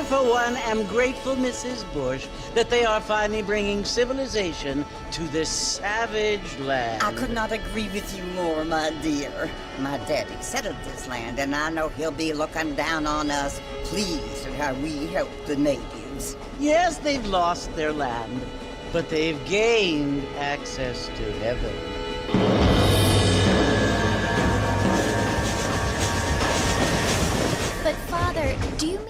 For one, am grateful, Mrs. Bush, that they are finally bringing civilization to this savage land. I could not agree with you more, my dear. My daddy settled this land, and I know he'll be looking down on us, pleased at how we help the natives. Yes, they've lost their land, but they've gained access to heaven. But, Father, do you mean...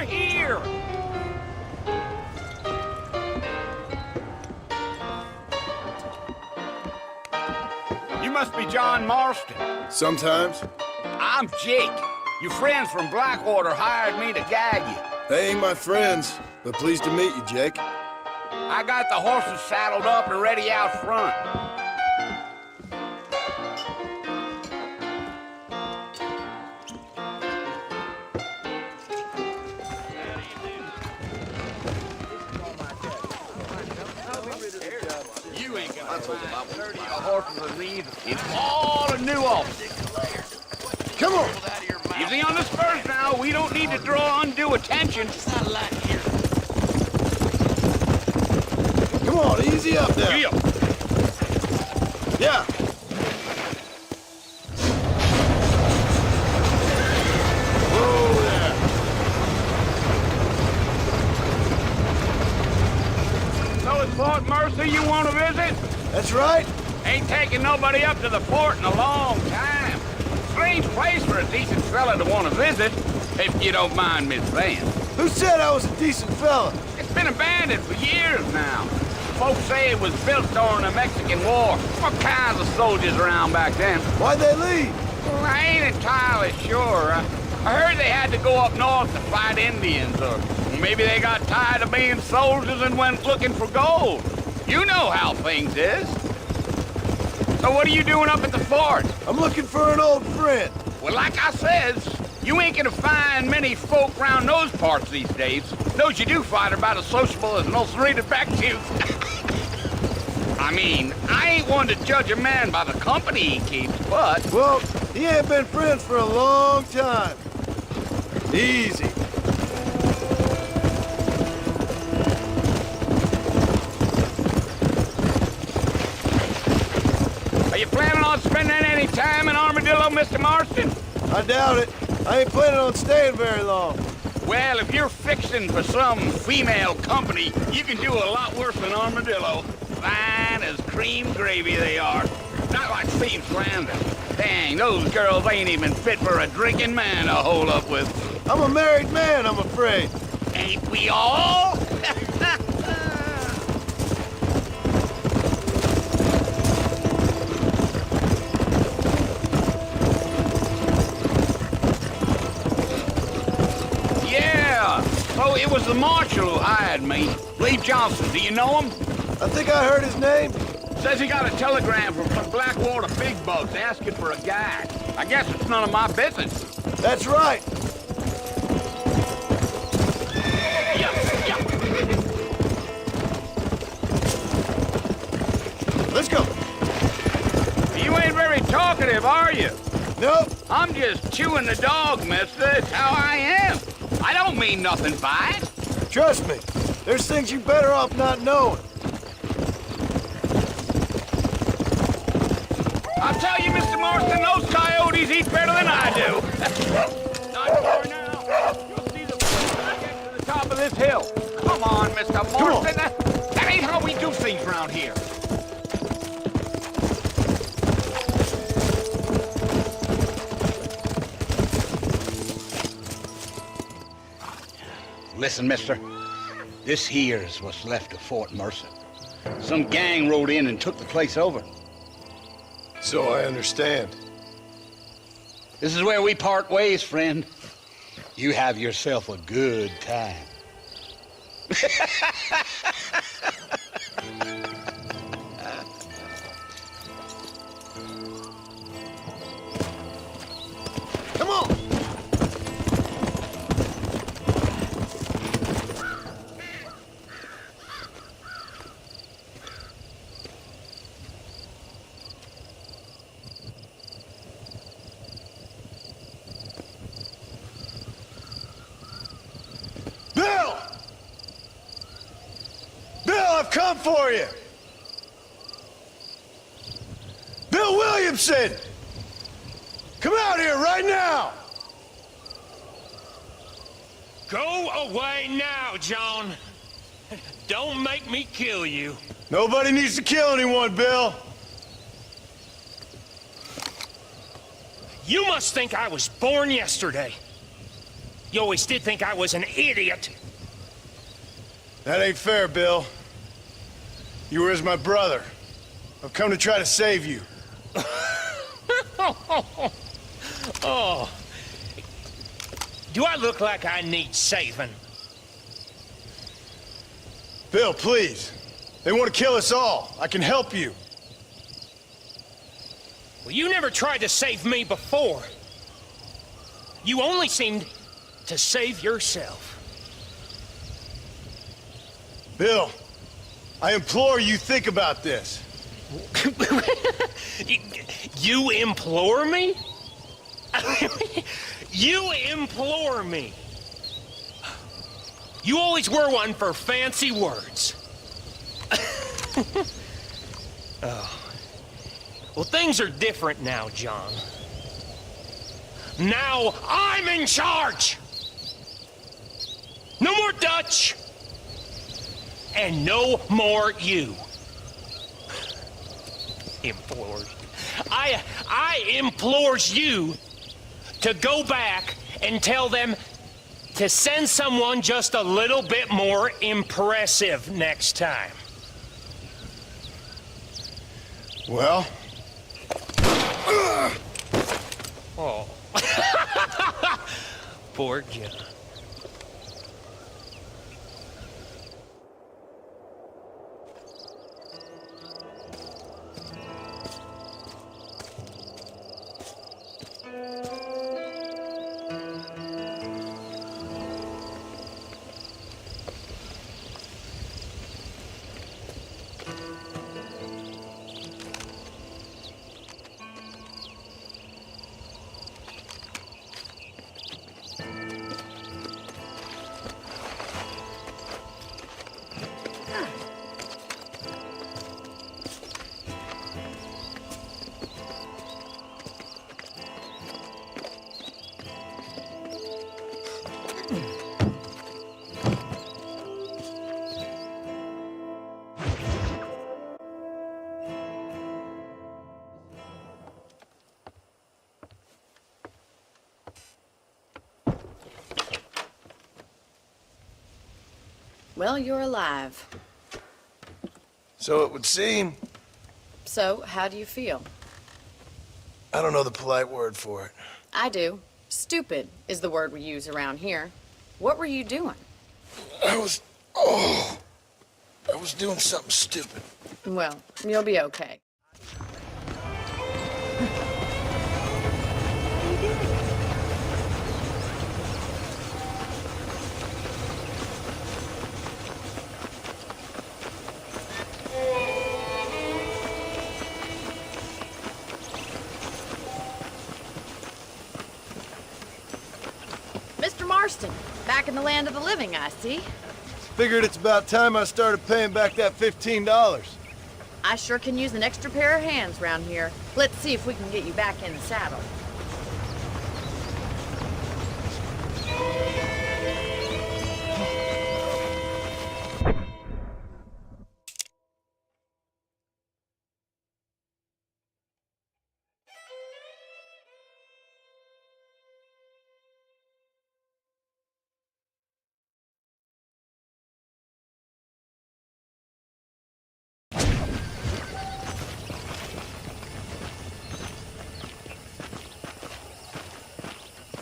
Here! You must be John Marston. Sometimes. I'm Jake. Your friends from Blackwater hired me to guide you. They ain't my friends, but pleased to meet you, Jake. I got the horses saddled up and ready out front. You ain't gonna find 30 horses of these. It's all a new office. Come on! Easy on the spurs now. We don't need to draw undue attention. It's not a lot here. Come on, easy up now. Giddy up. Yeah. Whoa there. So it's Fort Mercy you want to visit? That's right. Ain't taking nobody up to the fort in a long time. Strange place for a decent fella to want to visit, if you don't mind me saying. Who said I was a decent fella? It's been abandoned for years now. Folks say it was built during the Mexican War. What kinds of soldiers around back then? Why'd they leave? Well, I ain't entirely sure. I heard they had to go up north to fight Indians, or maybe they got tired of being soldiers and went looking for gold. You know how things is. So what are you doing up at the fort? I'm looking for an old friend. Well, like I says, You ain't gonna find many folk round those parts these days. Those you do find are about as sociable as an ulcerated back tooth. I mean, I ain't one to judge a man by the company he keeps, but... Well, he ain't been friends for a long time. Easy. Are you planning on spending any time in Armadillo, Mr. Marston? I doubt it. I ain't planning on staying very long. Well, if you're fixing for some female company, you can do a lot worse than Armadillo. Fine as cream gravy they are. Not like Steve's Landing. Dang, those girls ain't even fit for a drinking man to hole up with. I'm a married man, I'm afraid. Ain't we all? Yeah, so it was the marshal who hired me. Lee Johnson, do you know him? I think I heard his name. Says he got a telegram from some Blackwater big bugs asking for a guide. I guess it's none of my business. That's right. Yeah. Let's go. You ain't very talkative, are you? Nope. I'm just chewing the dog, mister. It's how I am. I don't mean nothing by it. Trust me. There's things you better off not knowing. I'll tell you, Mr. Marston, those coyotes eat better than I do. Not far now. You'll see the when I get to the top of this hill. Come on, Mr. Marston. That ain't how we do things around here. Listen, mister. This here's what's left of Fort Mercer. Some gang rode in and took the place over. So I understand. This is where we part ways, friend. You have yourself a good time. Come on! Bill! Bill, I've come for you! Bill Williamson! Come out here right now! Go away now, John. Don't make me kill you. Nobody needs to kill anyone, Bill. You must think I was born yesterday. You always did think I was an idiot. That ain't fair, Bill. You were as my brother. I've come to try to save you. Oh. Do I look like I need saving? Bill, please. They want to kill us all. I can help you. Well, you never tried to save me before. You only seemed to save yourself. Bill, I implore you think about this. You implore me? You implore me. You always were one for fancy words. Oh. Well, things are different now, John. Now I'm in charge! No more Dutch! And no more you. Implores. I implores you to go back and tell them to send someone just a little bit more impressive next time. Well? Oh. Poor John. Well, you're alive. So it would seem. So, how do you feel? I don't know the polite word for it. I do. Stupid is the word we use around here. What were you doing? I was doing something stupid. Well, you'll be okay. Mr. Marston, back in the land of the living, I see. Figured it's about time I started paying back that $15. I sure can use an extra pair of hands round here. Let's see if we can get you back in the saddle.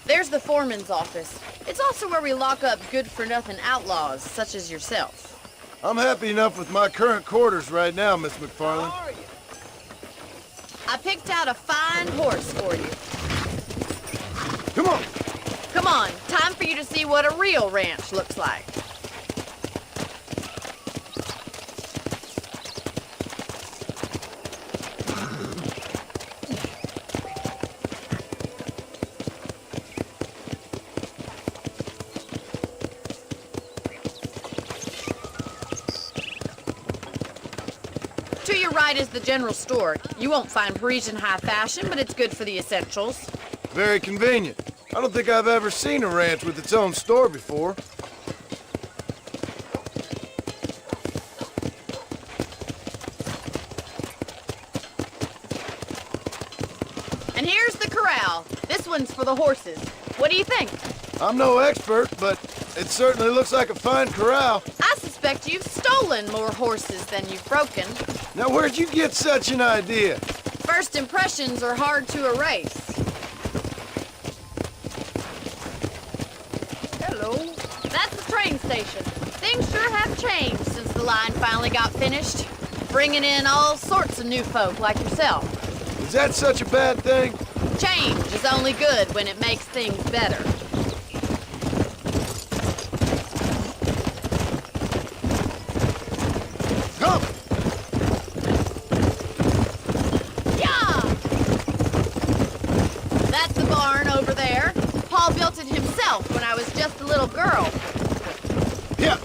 There's the foreman's office. It's also where we lock up good-for-nothing outlaws, such as yourself. I'm happy enough with my current quarters right now, Miss McFarland. How are you? I picked out a fine horse for you. Come on! Come on, time for you to see what a real ranch looks like. To your right is the general store. You won't find Parisian high fashion, but it's good for the essentials. Very convenient. I don't think I've ever seen a ranch with its own store before. And here's the corral. This one's for the horses. What do you think? I'm no expert, but it certainly looks like a fine corral. I suspect you've stolen more horses than you've broken. Now, where'd you get such an idea? First impressions are hard to erase. Hello. That's the train station. Things sure have changed since the line finally got finished. Bringing in all sorts of new folk like yourself. Is that such a bad thing? Change is only good when it makes things better. Come! Yeah! That's the barn over there. Paul built it himself when I was just a little girl. Yeah!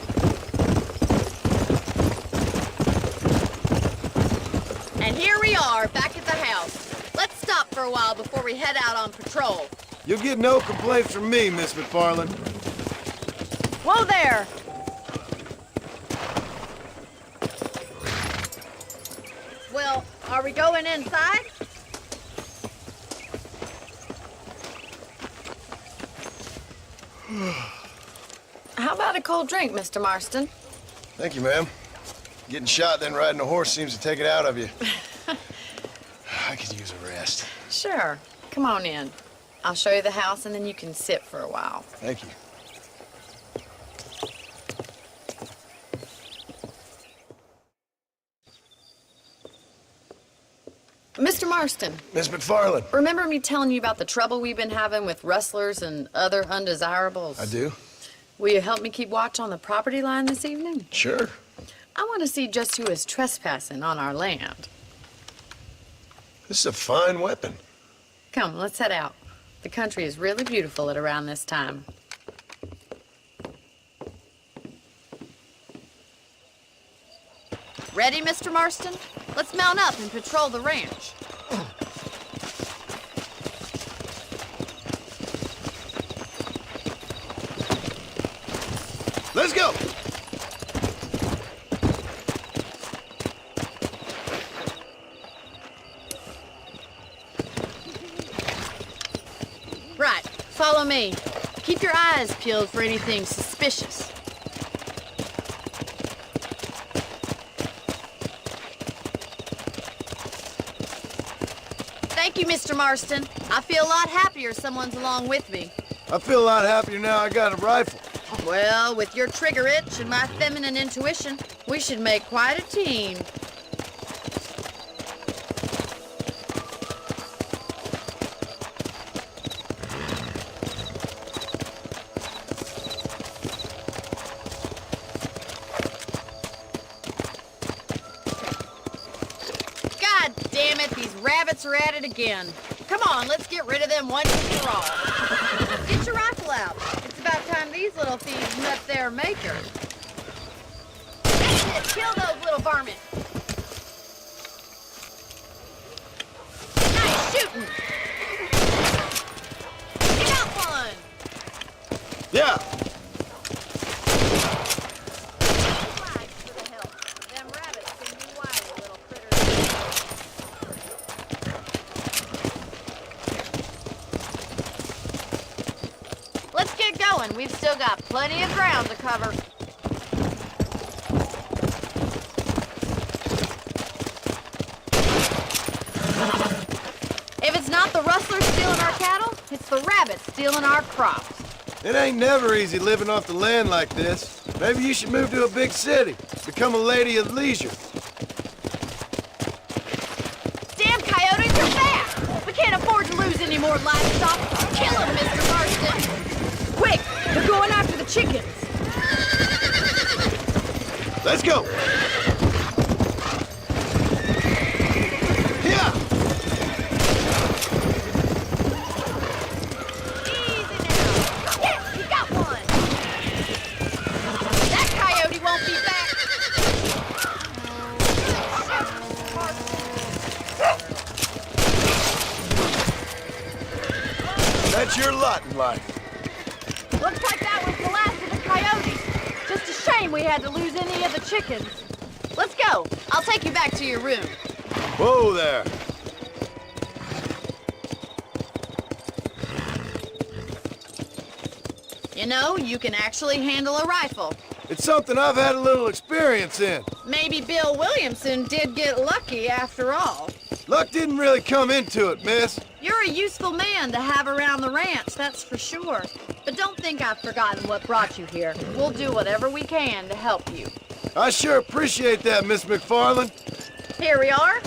And here we are, back at the house. Let's stop for a while before we head out on patrol. You'll get no complaints from me, Miss McFarland. Whoa there! Well, are we going inside? How about a cold drink, Mr. Marston? Thank you, ma'am. Getting shot, then riding a horse seems to take it out of you. I could use a rest. Sure. Come on in. I'll show you the house, and then you can sit for a while. Thank you. Mr. Marston, Miss McFarland. remember me telling you about the trouble we've been having with rustlers and other undesirables? I do? Will you help me keep watch on the property line this evening? Sure. I want to see just who is trespassing on our land. This is a fine weapon. Come, let's head out. The country is really beautiful at around this time. Ready, Mr. Marston? Let's mount up and patrol the ranch. Let's go! Right, follow me. Keep your eyes peeled for anything suspicious. Thank you, Mr. Marston. I feel a lot happier someone's along with me. I feel a lot happier now I got a rifle. Well, with your trigger itch and my feminine intuition, we should make quite a team. God damn it, these rabbits are at it again. Come on, let's get rid of them once and for all. Get your rifle out. It's about time these little thieves met their maker. That's it. Kill those little varmint. Nice shooting. You got one. Yeah. Flags for the help. Them rabbits can be wily little critters. Let's get going. We've still got plenty of ground to cover. If it's not the rustlers stealing our cattle, it's the rabbits stealing our crops. It ain't never easy living off the land like this. Maybe you should move to a big city. Become a lady of leisure. Damn coyotes are back! We can't afford to lose any more livestock. Kill them, Mr. Marston! Quick! They're going after the chickens! Let's go. Yeah. Easy now! Yes, you got one! That coyote won't be back! That's your lot in life. Looks like that was the last of the coyotes. Just a shame we had to lose any of the chickens. Let's go. I'll take you back to your room. Whoa there. You know, you can actually handle a rifle. It's something I've had a little experience in. Maybe Bill Williamson did get lucky after all. Luck didn't really come into it, miss. You're a useful man to have around the ranch, that's for sure. But don't think I've forgotten what brought you here. We'll do whatever we can to help you. I sure appreciate that, Miss McFarland. Here we are.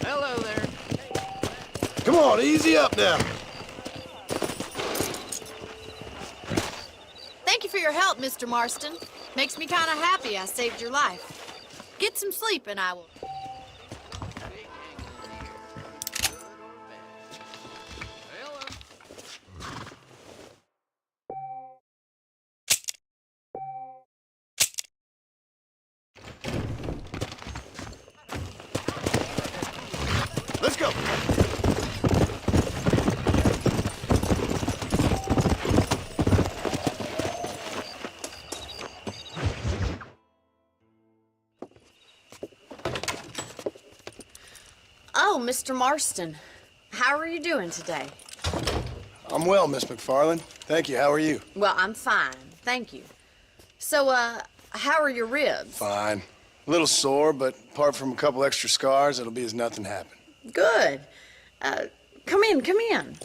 Hello there. Come on, easy up now. Thank you for your help, Mr. Marston. Makes me kind of happy I saved your life. Get some sleep and I will... Let's go. Oh, Mr. Marston. How are you doing today? I'm well, Miss McFarland. Thank you. How are you? Well, I'm fine. Thank you. So, how are your ribs? Fine. A little sore, but apart from a couple extra scars, it'll be as nothing happened. Good. Come in, come in.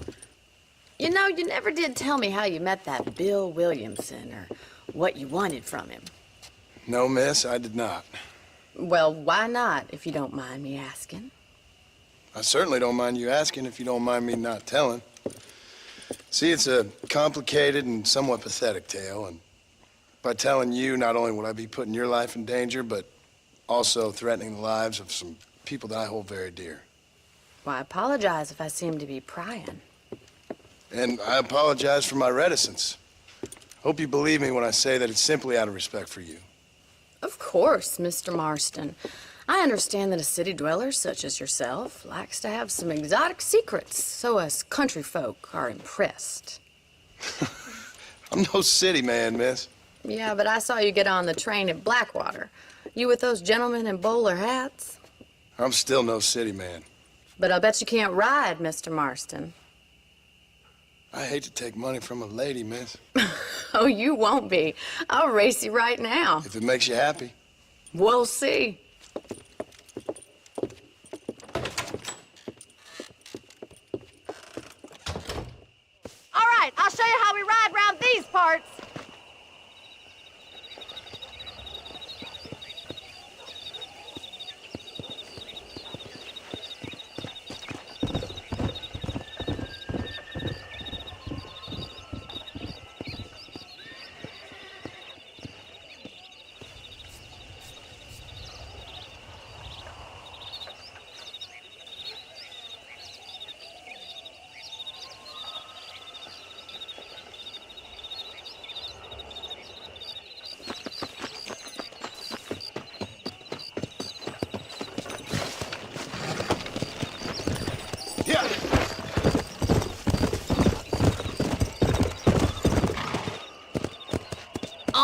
You know, you never did tell me how you met that Bill Williamson or what you wanted from him. No, miss, I did not. Well, why not, if you don't mind me asking? I certainly don't mind you asking if you don't mind me not telling. See, it's a complicated and somewhat pathetic tale, and by telling you, not only would I be putting your life in danger, but also threatening the lives of some people that I hold very dear. Well, I apologize if I seem to be prying. And I apologize for my reticence. Hope you believe me when I say that it's simply out of respect for you. Of course, Mr. Marston. I understand that a city dweller such as yourself likes to have some exotic secrets, so us country folk are impressed. I'm no city man, miss. Yeah, but I saw you get on the train at Blackwater. You with those gentlemen in bowler hats? I'm still no city man. But I'll bet you can't ride, Mr. Marston. I hate to take money from a lady, miss. Oh, you won't be. I'll race you right now. If it makes you happy. We'll see.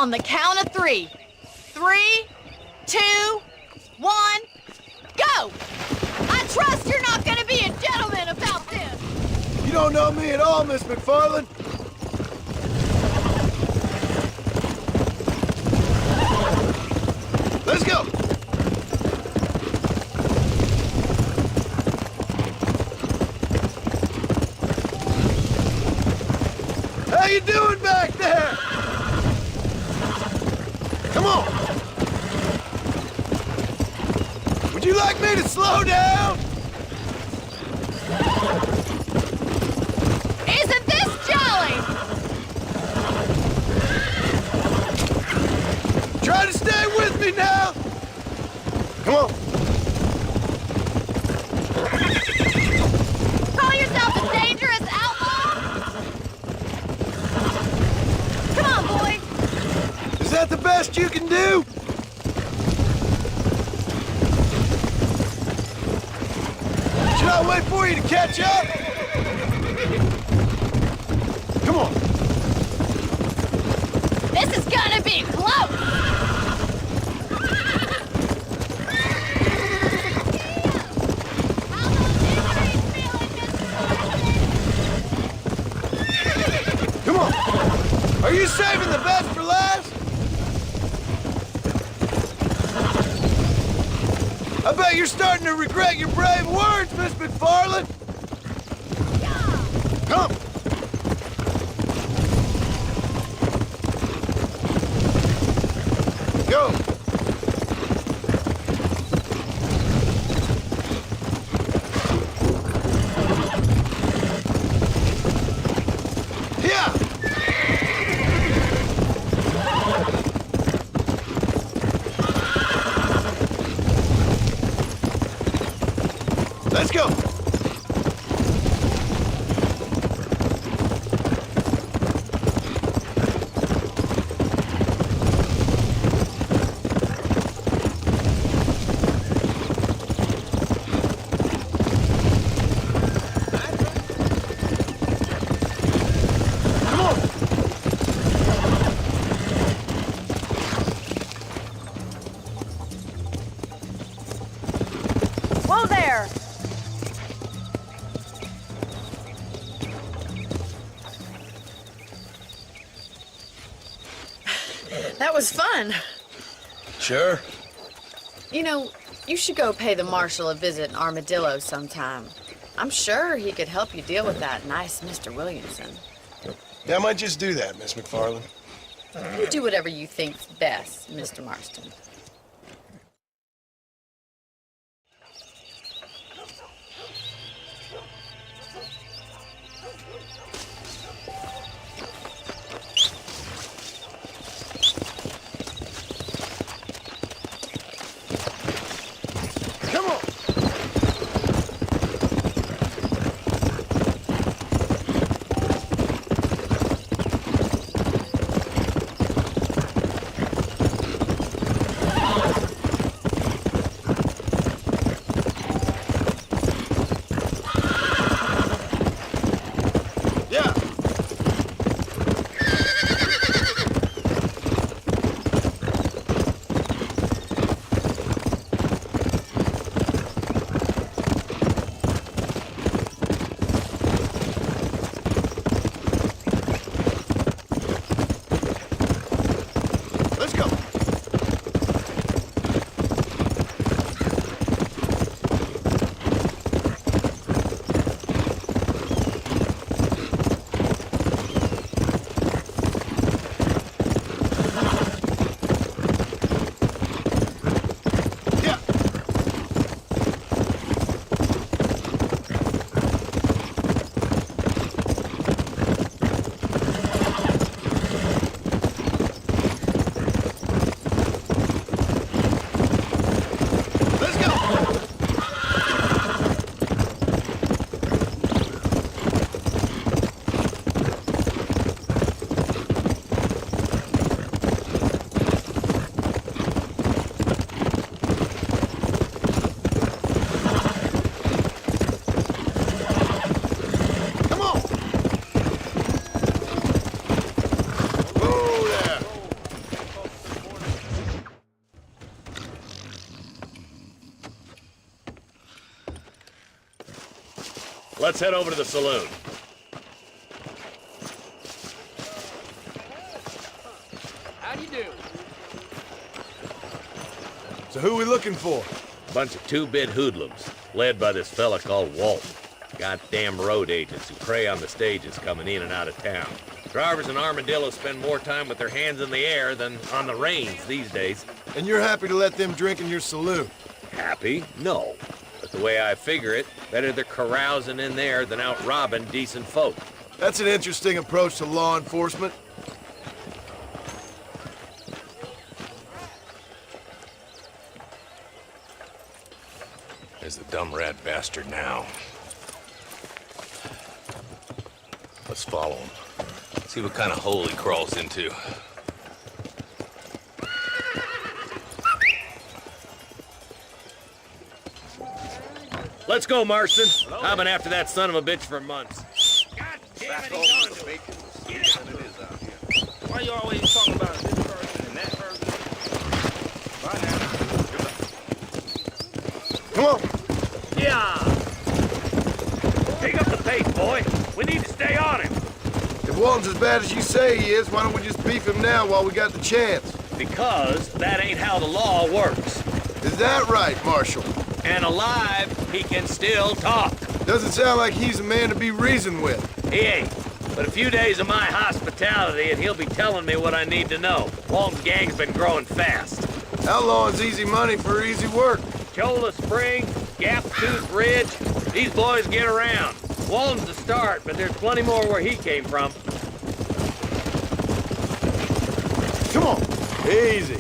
On the count of 3. 3, 2, 1, go! I trust you're not gonna be a gentleman about this! You don't know me at all, Miss McFarland. Let's go! How you doing back there? Come on! Would you like me to slow down? Isn't this jolly? Try to stay with me now! Come on! Call yourself a dangerous outlaw? Come on, boy! Is that the best you can do? Should I wait for you to catch up? Come on! This is gonna be close! How those injuries feeling, Mr. Come on! Are you saving the best for last? I bet you're starting to regret your brave words, Miss McFarland! Come! Go! Yeah! Let's go! Come on! Whoa there! That was fun. Sure. You know, you should go pay the Marshal a visit in Armadillo sometime. I'm sure he could help you deal with that nice Mr. Williamson. Yeah, I might just do that, Miss McFarland. You do whatever you think's best, Mr. Marston. Come on! let's head over to the saloon. How do you do? So who we looking for? Bunch of two-bit hoodlums, led by this fella called Walton. Goddamn road agents who prey on the stages coming in and out of town. Drivers and armadillos spend more time with their hands in the air than on the reins these days. And you're happy to let them drink in your saloon? Happy? No. But the way I figure it, better they're carousing in there than out robbing decent folk. That's an interesting approach to law enforcement. There's the dumb rat bastard now. Let's follow him. See what kind of hole he crawls into. Let's go, Marston. I've been after that son of a bitch for months. God damn it, he's on to it. Get out. Why you always talking about this person and that person? Bye now. Come on. Yeah! Pick up the pace, boy. We need to stay on him. If Walton's as bad as you say he is, why don't we just beef him now while we got the chance? Because that ain't how the law works. Is that right, Marshal? And alive, he can still talk. Doesn't sound like he's a man to be reasoned with. He ain't. But a few days of my hospitality and he'll be telling me what I need to know. Walton's gang's been growing fast. Outlawing's easy money for easy work. Cholla Spring, Gap Tooth Ridge, these boys get around. Walton's the start, but there's plenty more where he came from. Come on. Easy.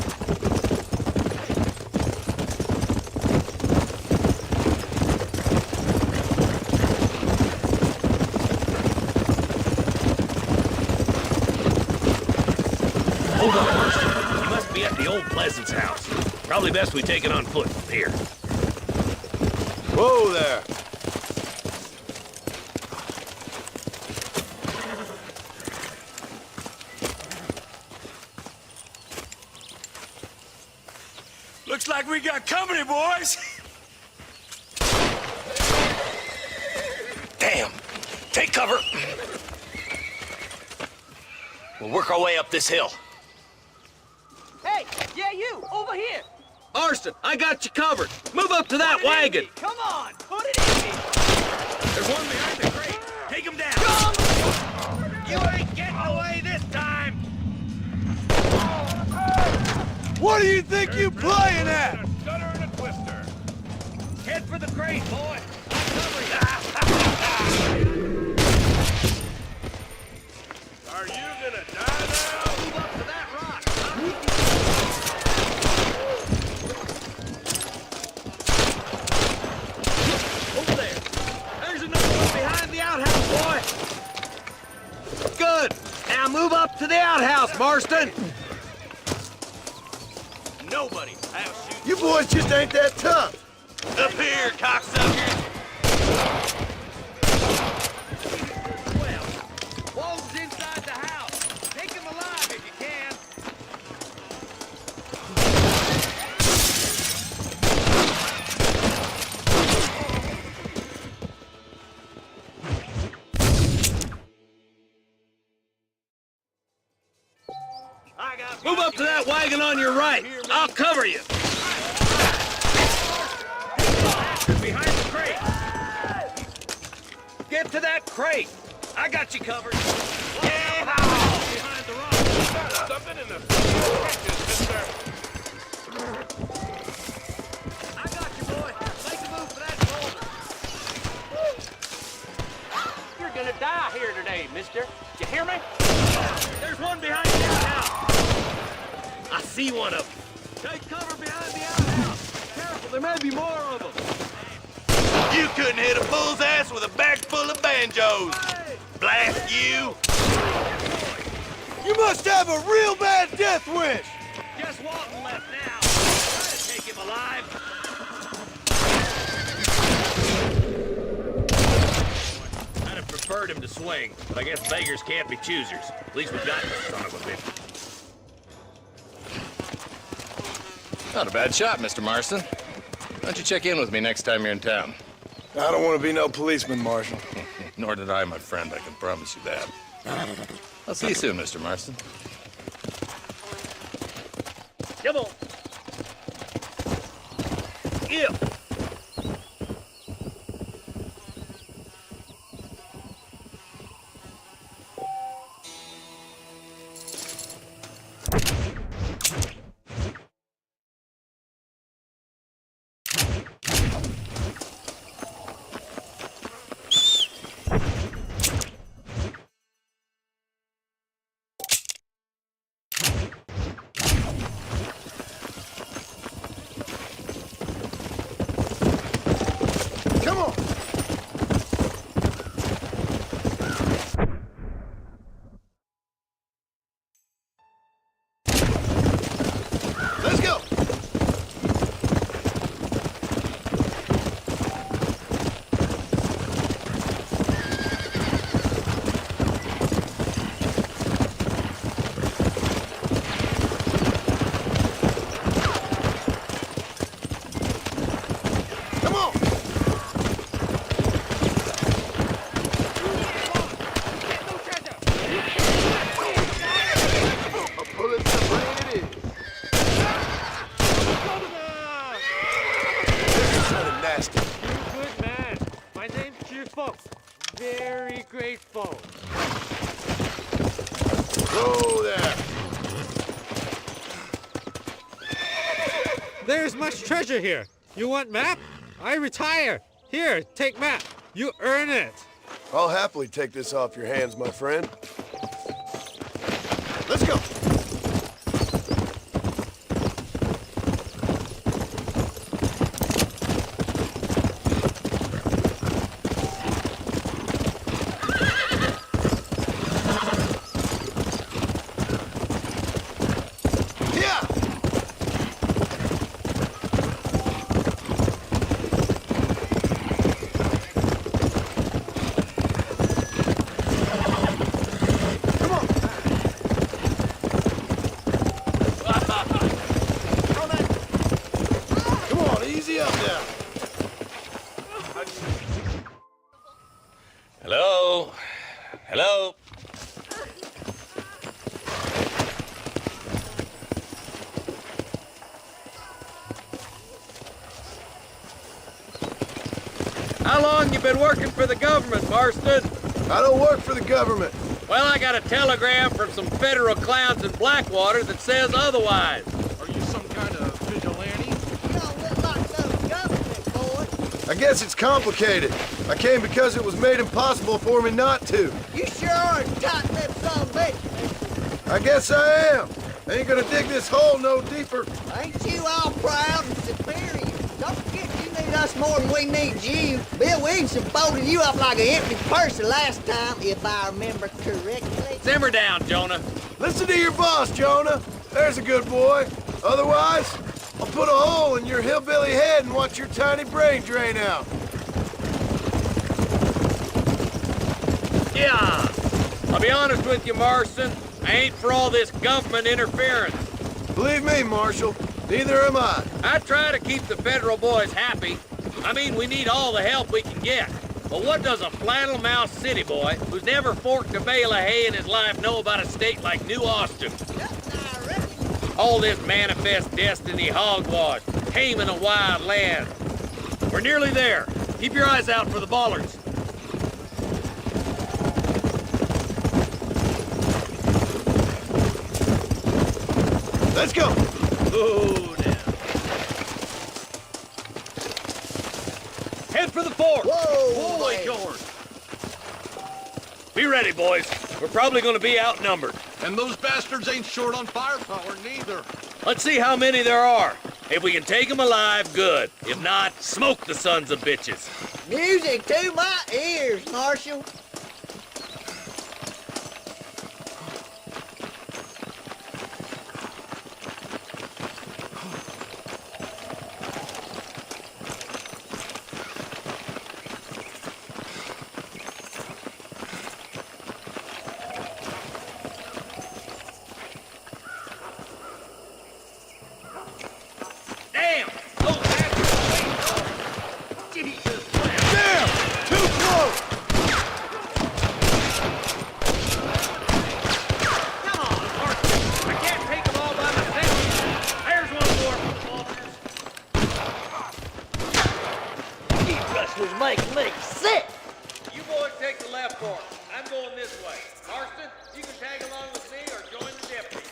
Hold on, Marston. He must be at the old Pleasance house. Probably best we take it on foot from here. Whoa there. Looks like we got company, boys. Damn! Take cover! We'll work our way up this hill. Hey, yeah, you, over here. Marston, I got you covered. Move up to that wagon. Come on, put it in me. There's one behind the crate. Take him down. You ain't getting away this time. What do you think you playing at? A stutter and a twister. Head for the crate, boy. Are you gonna die now? Move up to that rock. Over there. There's another one behind the outhouse, boy. Good. Now move up to the outhouse, Marston. Nobody. I'll shoot. You boys just ain't that tough. Up here, cocksucker. Well, Walton's inside the house. Take him alive if you can. Move up to that wagon on your right. I'll cover you. Behind the crate. Get to that crate. I got you covered. Yeah. Behind the rock. Something in the I got you, boy. Make a move for that boulder. You're gonna die here today, mister. You hear me? There's one behind the outhouse. I see one of them. Take cover behind the outhouse. Careful, there may be more of them. You couldn't hit a bull's ass with a bag full of banjos. Hey! Blast you. You must have a real bad death wish. Just Walton left now. Try to take him alive. I'd have preferred him to swing, but I guess beggars can't be choosers. At least we got this son of a bitch. Not a bad shot, Mr. Marston. Why don't you check in with me next time you're in town? I don't want to be no policeman, Marshal. Nor did I, my friend, I can promise you that. I'll see you soon, Mr. Marston. Come on. Yeah. Come on! Let's go! Come on! A bullet to brain it is. This is sort of nasty. Good man. My name's Cheerful. Very grateful. Go there. There's much treasure here. You want map? I retire. Here, take map. You earn it. I'll happily take this off your hands, my friend. Let's go. Yeah. Come on, easy up now. Hello? Hello? How long you been working for the government, Marston? I don't work for the government. Well, I got a telegram from some federal clowns in Blackwater that says otherwise. Are you some kind of vigilante? You don't look like no government, boy. I guess it's complicated. I came because it was made impossible for me not to. You sure are a tight-lipped son of a bitch. I guess I am. I ain't gonna dig this hole no deeper. Ain't you all proud and superior? Don't forget you need us more than we need you. Bill Williamson folded you up like an empty person last time, if I remember correctly. Simmer down, Jonah. Listen to your boss, Jonah. There's a good boy. Otherwise, I'll put a hole in your hillbilly head and watch your tiny brain drain out. Yeah. I'll be honest with you, Marston. I ain't for all this government interference. Believe me, Marshal, neither am I. I try to keep the federal boys happy. I mean, we need all the help we can get. But what does a flannel-mouthed city boy who's never forked a bale of hay in his life know about a state like New Austin? All this manifest destiny hogwash, taming a wild land. We're nearly there. Keep your eyes out for the bollards. Let's go. Ooh, now. Head for the fort. Whoa! Holy George. Be ready, boys. We're probably going to be outnumbered. And those bastards ain't short on firepower, neither. Let's see how many there are. If we can take them alive, good. If not, smoke the sons of bitches. Music to my ears, Marshal. Damn! Oh, that's... Jesus! There makes me sick. You boys take the left course. I'm going this way. Marston, you can tag along with me or join the deputy.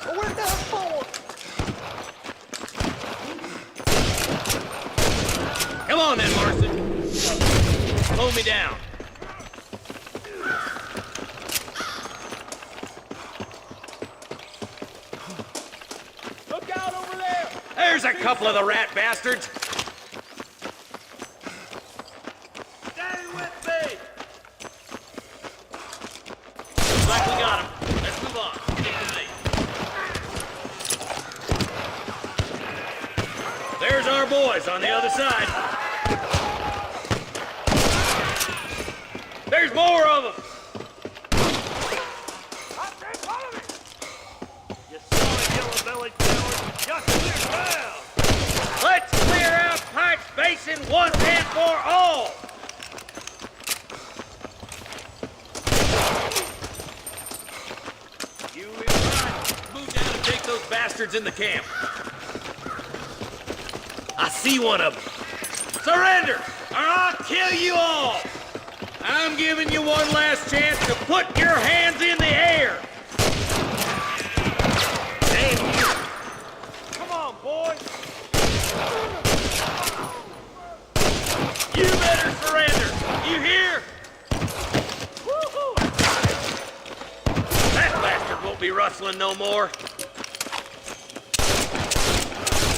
We're done for. Come on then, Marston. Slow me down. Look out over there! There's a couple of the rat bastards. Stay with me! Looks like we got him. Let's move on. Stick with me. There's our boys on the other side. There's more of them. You solid yellow-bellied cowards! Just clear ground! Let's clear out Pike's Basin once and for all. You in front. Move down and take those bastards in the camp. I see one of them. Surrender, or I'll kill you all. I'm giving you one last chance to put your hands in the air. Damn you. Come on, boys! You better surrender. You hear? That bastard won't be rustling no more.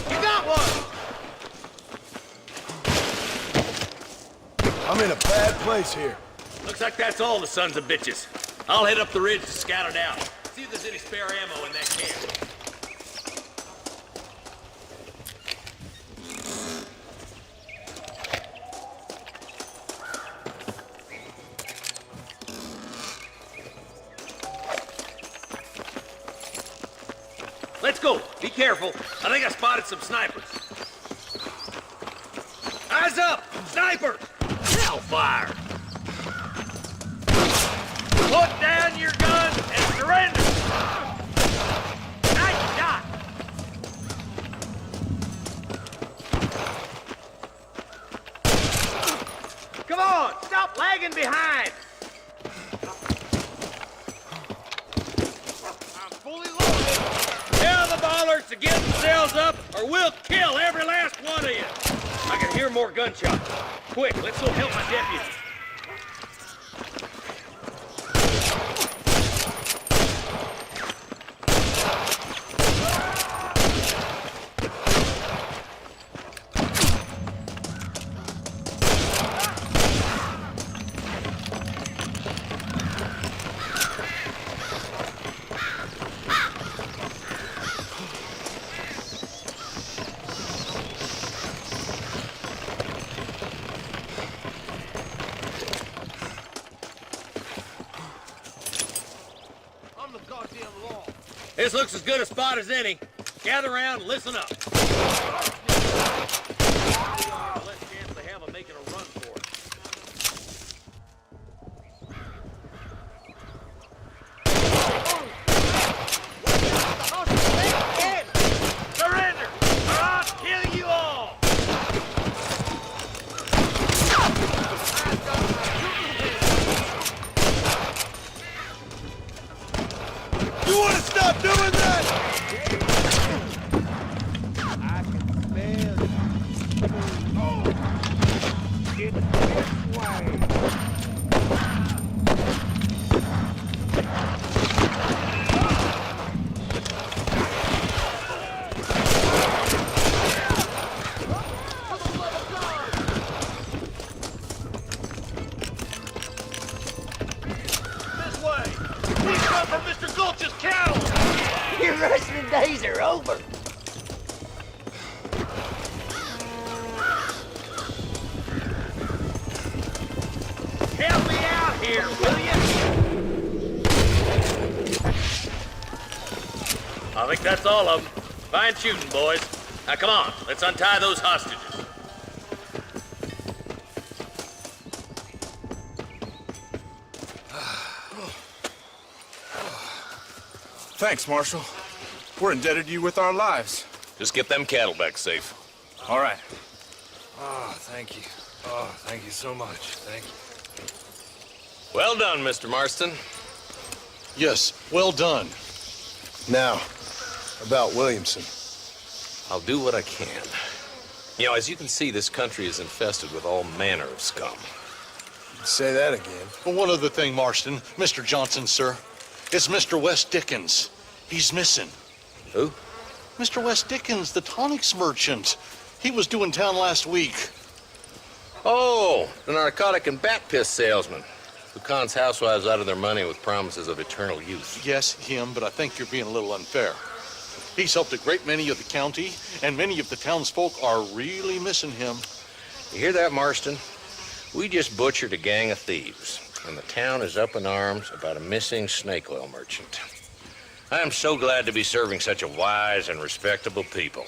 You got one. I'm in a bad place here. Looks like that's all the sons of bitches. I'll head up the ridge to scout it out. See if there's any spare ammo in that camp. Let's go. Be careful. I think I spotted some snipers. Eyes up! Snipers! Hellfire! Put down your gun and surrender! Nice shot! Come on! Stop lagging behind! I'm fully loaded! Tell the ballers to get themselves up or we'll kill every last one of you! I can hear more gunshots. Quick, let's go help my deputies. I'm the goddamn law! This looks as good a spot as any. Gather around and listen up. Less chance they have of making a run for it. Surrender, or I'll kill you all! You want to stop doing that? I can smell it. It's this way. This way! These come from Mr. Gulch's cattle! Your rustling days are over. Help me out here, will you? I think that's all of them. Fine shooting, boys. Now come on, let's untie those hostages. Thanks, Marshal. We're indebted to you with our lives. Just get them cattle back safe. All right. Oh, thank you. Oh, thank you so much. Thank you. Well done, Mr. Marston. Yes, well done. Now, about Williamson. I'll do what I can. You know, as you can see, this country is infested with all manner of scum. Say that again. Well, one other thing, Marston. Mr. Johnson, sir. It's Mr. West Dickens. He's missing. Who? Mr. West Dickens, the tonics merchant. He was due in town last week. Oh, the narcotic and bat piss salesman who cons housewives out of their money with promises of eternal youth. Yes, him, but I think you're being a little unfair. He's helped a great many of the county, and many of the townsfolk are really missing him. You hear that, Marston? We just butchered a gang of thieves, and the town is up in arms about a missing snake oil merchant. I am so glad to be serving such a wise and respectable people.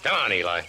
Come on, Eli.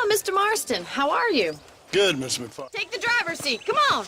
Mr. Marston, how are you? Good, Miss McFarland. Take the driver's seat. Come on.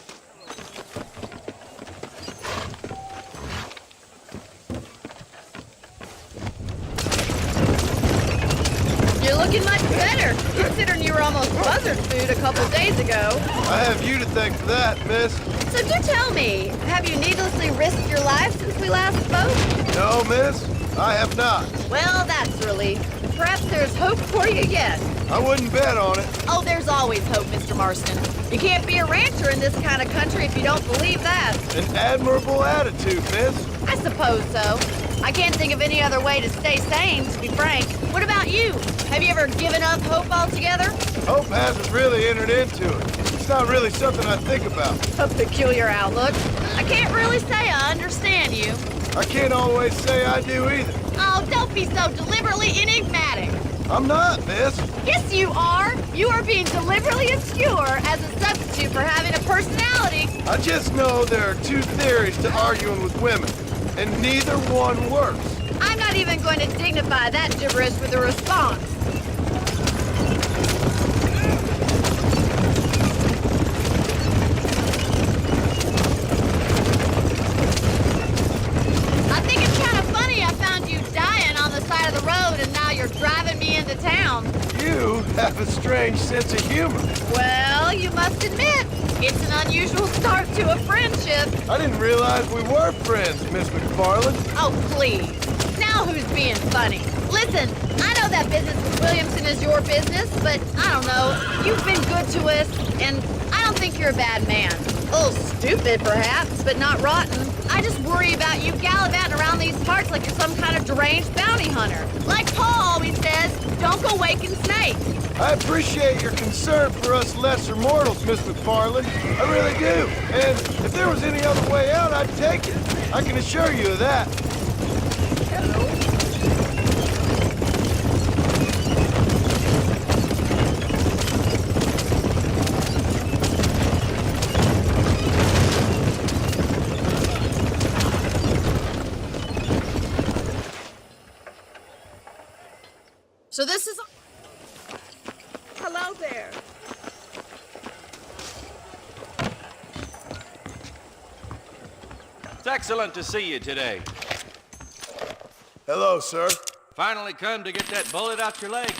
You're looking much better, considering you were almost buzzard food a couple days ago. I have you to thank for that, miss. So do tell me, have you needlessly risked your life since we last spoke? No, miss, I have not. Well, that's a relief. Perhaps there's hope for you yet. I wouldn't bet on it. Oh, there's always hope, Mr. Marston. You can't be a rancher in this kind of country if you don't believe that. An admirable attitude, miss. I suppose so. I can't think of any other way to stay sane, to be frank. What about you? Have you ever given up hope altogether? Hope hasn't really entered into it. It's not really something I think about. A peculiar outlook. I can't really say I understand you. I can't always say I do either. Oh, don't be so deliberately enigmatic. I'm not, miss. Yes, you are. You are being deliberately obscure as a substitute for having a personality. I just know there are two theories to arguing with women, and neither one works. I'm not even going to dignify that gibberish with a response. I think it's kind of funny I found you dying on the side of the road and now you're driving me into town. You have a strange sense of humor. Well, you must admit, it's an unusual start to a friendship. I didn't realize we were friends, Miss McFarland. Oh, please. Now who's being funny? Listen, I know that business with Williamson is your business, but I don't know. You've been good to us, and I don't think you're a bad man. A little stupid, perhaps, but not rotten. I just worry about you gallivanting around these parts like you're some kind of deranged bounty hunter. Like Paul always says, don't go waking snakes. I appreciate your concern for us lesser mortals, Miss McFarland. I really do. And if there was any other way out, I'd take it. I can assure you of that. So this is... Hello there. excellent to see you today. Hello, sir. Finally come to get that bullet out your leg.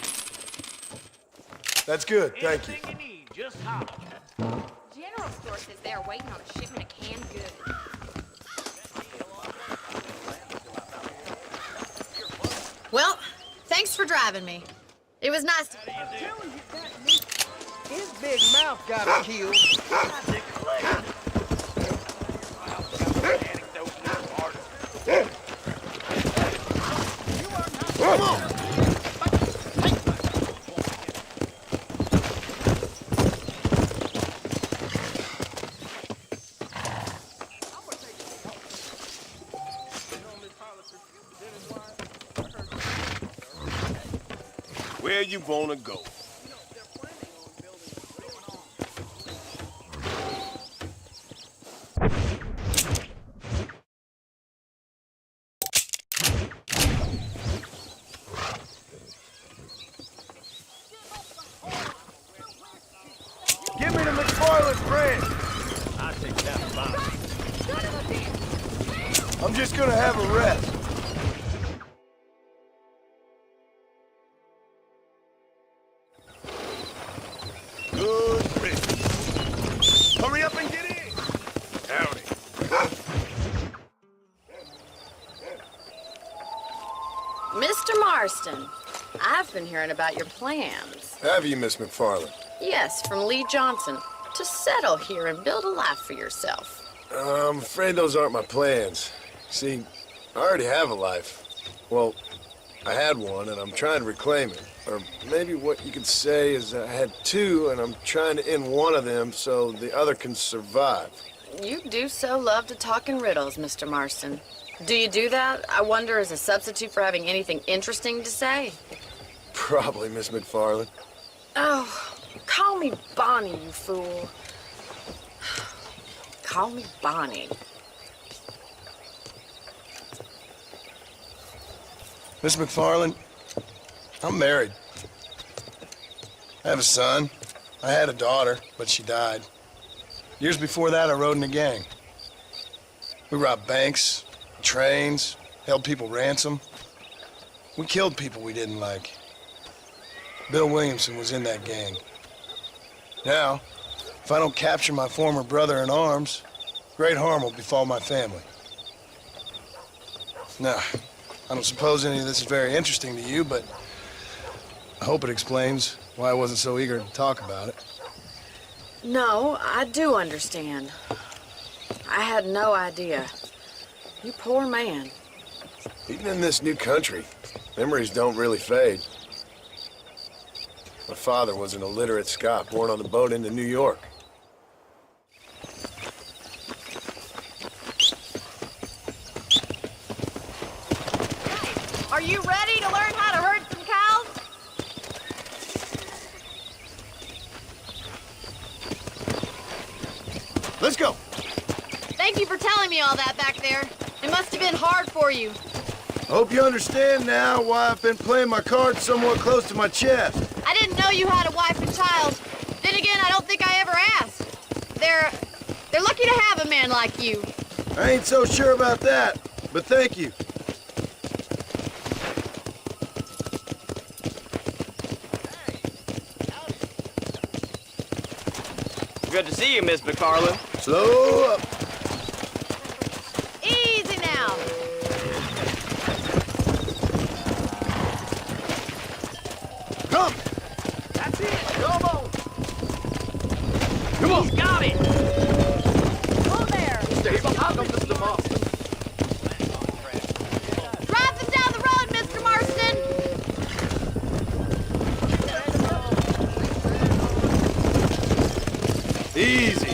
That's good, thank you. Anything you need, just holler. General store says they're waiting on a shipment of canned goods. Well, thanks for driving me. It was nice to... His big mouth got him killed. Come on! Where you wanna go? Give me the McFarland brand. I think that's fine. I'm just gonna have a rest. Good riddance. Hurry up and get in. Howdy. Mr. Marston, I've been hearing about your plans. Have you, Miss McFarland? Yes, from Lee Johnson. To settle here and build a life for yourself. I'm afraid those aren't my plans. See, I already have a life. Well, I had one, and I'm trying to reclaim it. Or maybe what you could say is I had two, and I'm trying to end one of them so the other can survive. You do so love to talk in riddles, Mr. Marston. Do you do that, I wonder, as a substitute for having anything interesting to say? Probably, Miss McFarland. Oh, call me Bonnie, you fool. Call me Bonnie. Miss McFarland, I'm married. I have a son. I had a daughter, but she died. Years before that, I rode in a gang. We robbed banks, trains, held people ransom. We killed people we didn't like. Bill Williamson was in that gang. Now, if I don't capture my former brother in arms, great harm will befall my family. Now, I don't suppose any of this is very interesting to you, but I hope it explains why I wasn't so eager to talk about it. No, I do understand. I had no idea. You poor man. Even in this new country, memories don't really fade. My father was an illiterate Scot born on the boat into New York. Are you ready to learn how to herd some cows? Let's go. Thank you for telling me all that back there. It must have been hard for you. Hope you understand now why I've been playing my cards somewhat close to my chest. I didn't know you had a wife and child. Then again, I don't think I ever asked. They're lucky to have a man like you. I ain't so sure about that, but thank you. Good to see you, Miss McFarland. Slow up. Easy now. Come. That's it. Come on. Come on. He's got it. Go there. Stay behind them, Mr. Marston. Drive them down the road, Mr. Marston. Easy.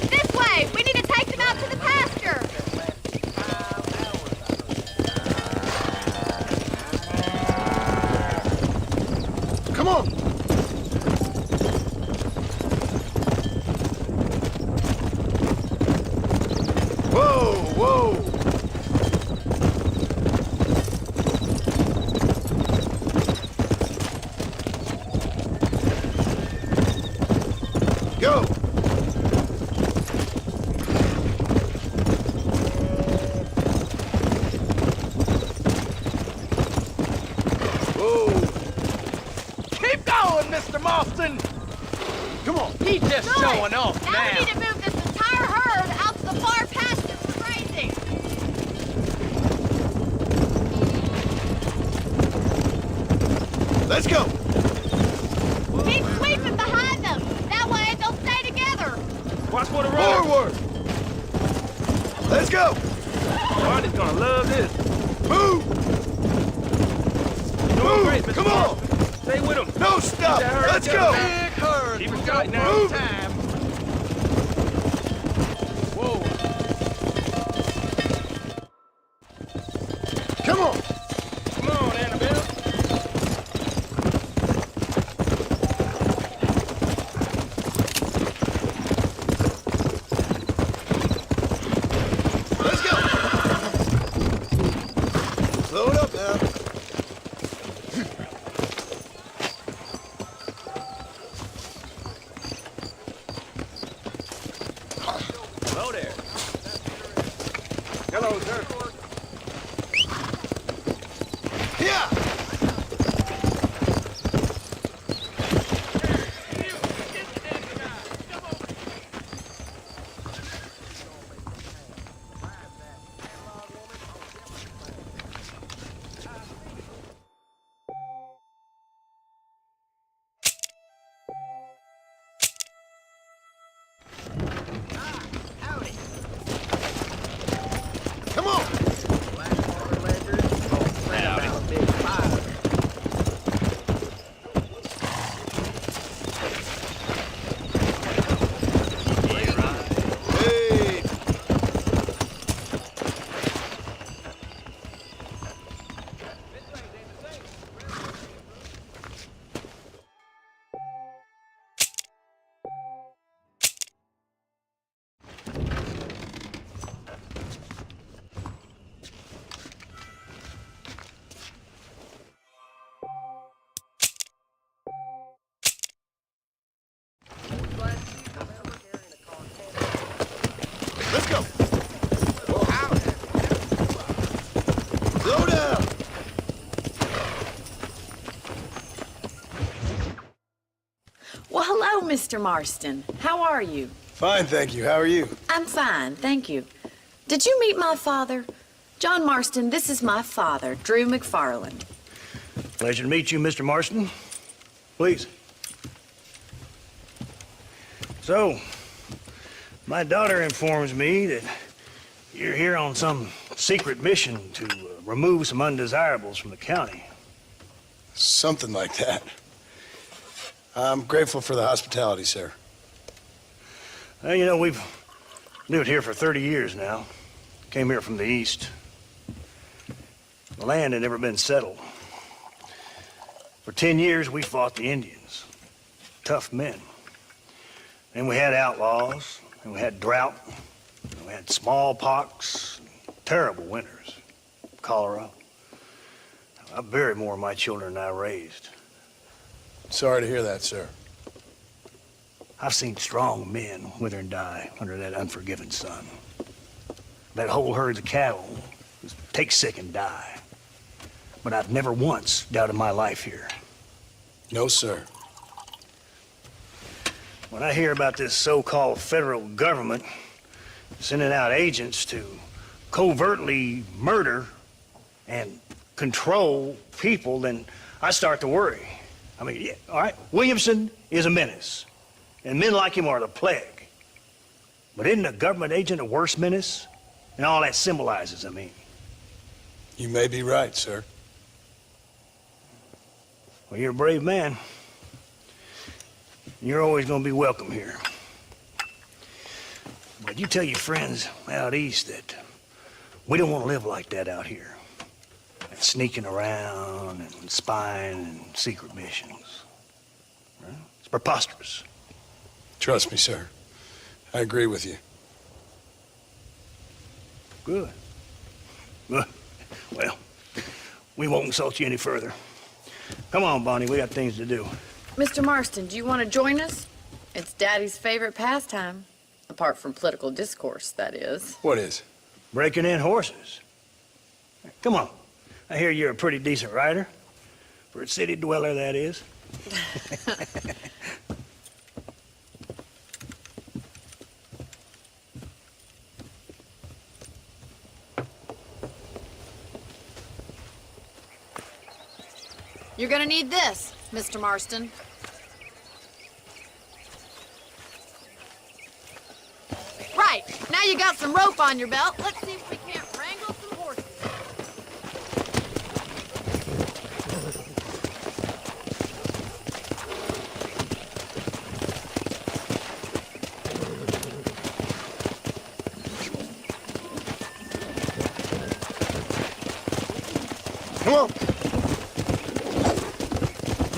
This way. We need to take them out to the pasture. Come on. Whoa, whoa. Mr. Marston! Come on, he's just Louis, showing off now we need to move this entire herd out to the far pastures for grazing. Let's go. Keep sweeping behind them. That way they'll stay together. Watch for the road! Forward. Let's go. Barney's gonna love this. Move. Doing great, Move. Mr. Come on. Marston. Stay with him. No stop. That herd Let's got go. a big herd. Keep it tight now. Move. Time. Whoa. Come on. Come on, Annabelle. Let's go. Slow it up now. Hello there. Hello, sir. Yeah. Come on. Hey. Let's go. Slow down. Well, hello, Mr. Marston. How are you? Fine, thank you. How are you? I'm fine, thank you. Did you meet my father? John Marston, this is my father, Drew McFarland. Pleasure to meet you, Mr. Marston. Please. So, my daughter informs me that you're here on some secret mission to remove some undesirables from the county. Something like that. I'm grateful for the hospitality, sir. Well, you know, we've lived here for 30 years now. Came here from the east. The land had never been settled. For 10 years, we fought the Indians. Tough men. Then we had outlaws, and we had drought, and we had smallpox, terrible winters, cholera. I buried more of my children than I raised. Sorry to hear that, sir. I've seen strong men wither and die under that unforgiving sun. That whole herds of cattle just take sick and die. But I've never once doubted my life here. No, sir. When I hear about this so-called federal government sending out agents to covertly murder and control people, then I start to worry. I mean, yeah, all right, Williamson is a menace, and men like him are the plague. But isn't a government agent a worse menace? And all that symbolizes, I mean. You may be right, sir. Well, you're a brave man. You're always going to be welcome here. But you tell your friends out east that we don't want to live like that out here. Sneaking around and spying and secret missions. Right? It's preposterous. Trust me, sir. I agree with you. Good. Good. Well, we won't insult you any further. Come on, Bonnie, we got things to do. Mr. Marston, do you want to join us? It's Daddy's favorite pastime. Apart from political discourse, that is. What is? Breaking in horses. Come on. I hear you're a pretty decent rider. For a city dweller, that is. You're gonna need this, Mr. Marston. Right, now you got some rope on your belt. Let's see if we can't wrangle some horses. Come on.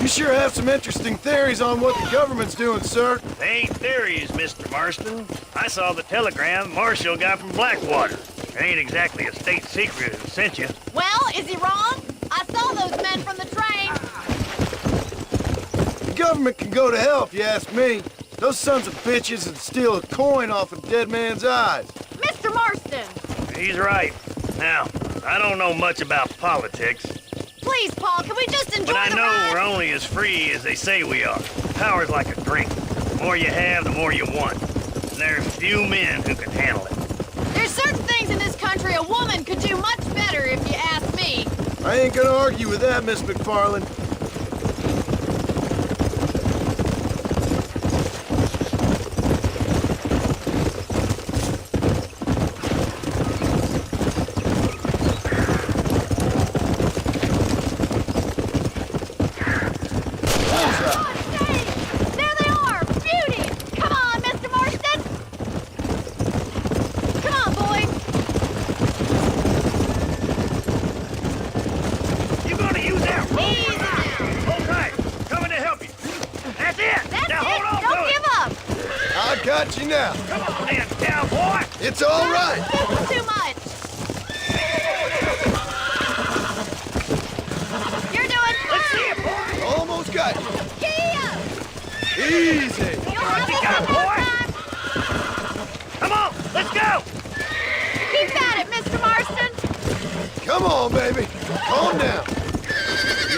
You sure have some interesting theories on what the government's doing, sir. They ain't theories, Mr. Marston. I saw the telegram Marshall got from Blackwater. It ain't exactly a state secret who sent you. Well, is he wrong? I saw those men from the train. The government can go to hell if you ask me. Those sons of bitches would steal a coin off a dead man's eyes. Mr. Marston! He's right. Now, I don't know much about politics, Please, Paul, can we just enjoy but I the know ride? we're only as free as they say we are. Power's like a drink. The more you have, the more you want. And there's few men who can handle it. There's certain things in this country a woman could do much better if you ask me. I ain't gonna argue with that, Miss McFarland. There they are! Beauty! Come on, Mr. Marston! Come on, boys! You gonna use that rope Easy or not? now! Hold tight. Coming to help you. That's it. That's now it! hold on Don't to give it. up! I got you now. Come on then, cowboy. It's all right. This is too much! You're doing fine! Let's see it, boy. Almost got you. Kia! Easy. You'll have You it got it, some boy. time! Come on, let's go. Keep at it, Mr. Marston! Come on, baby. Calm down.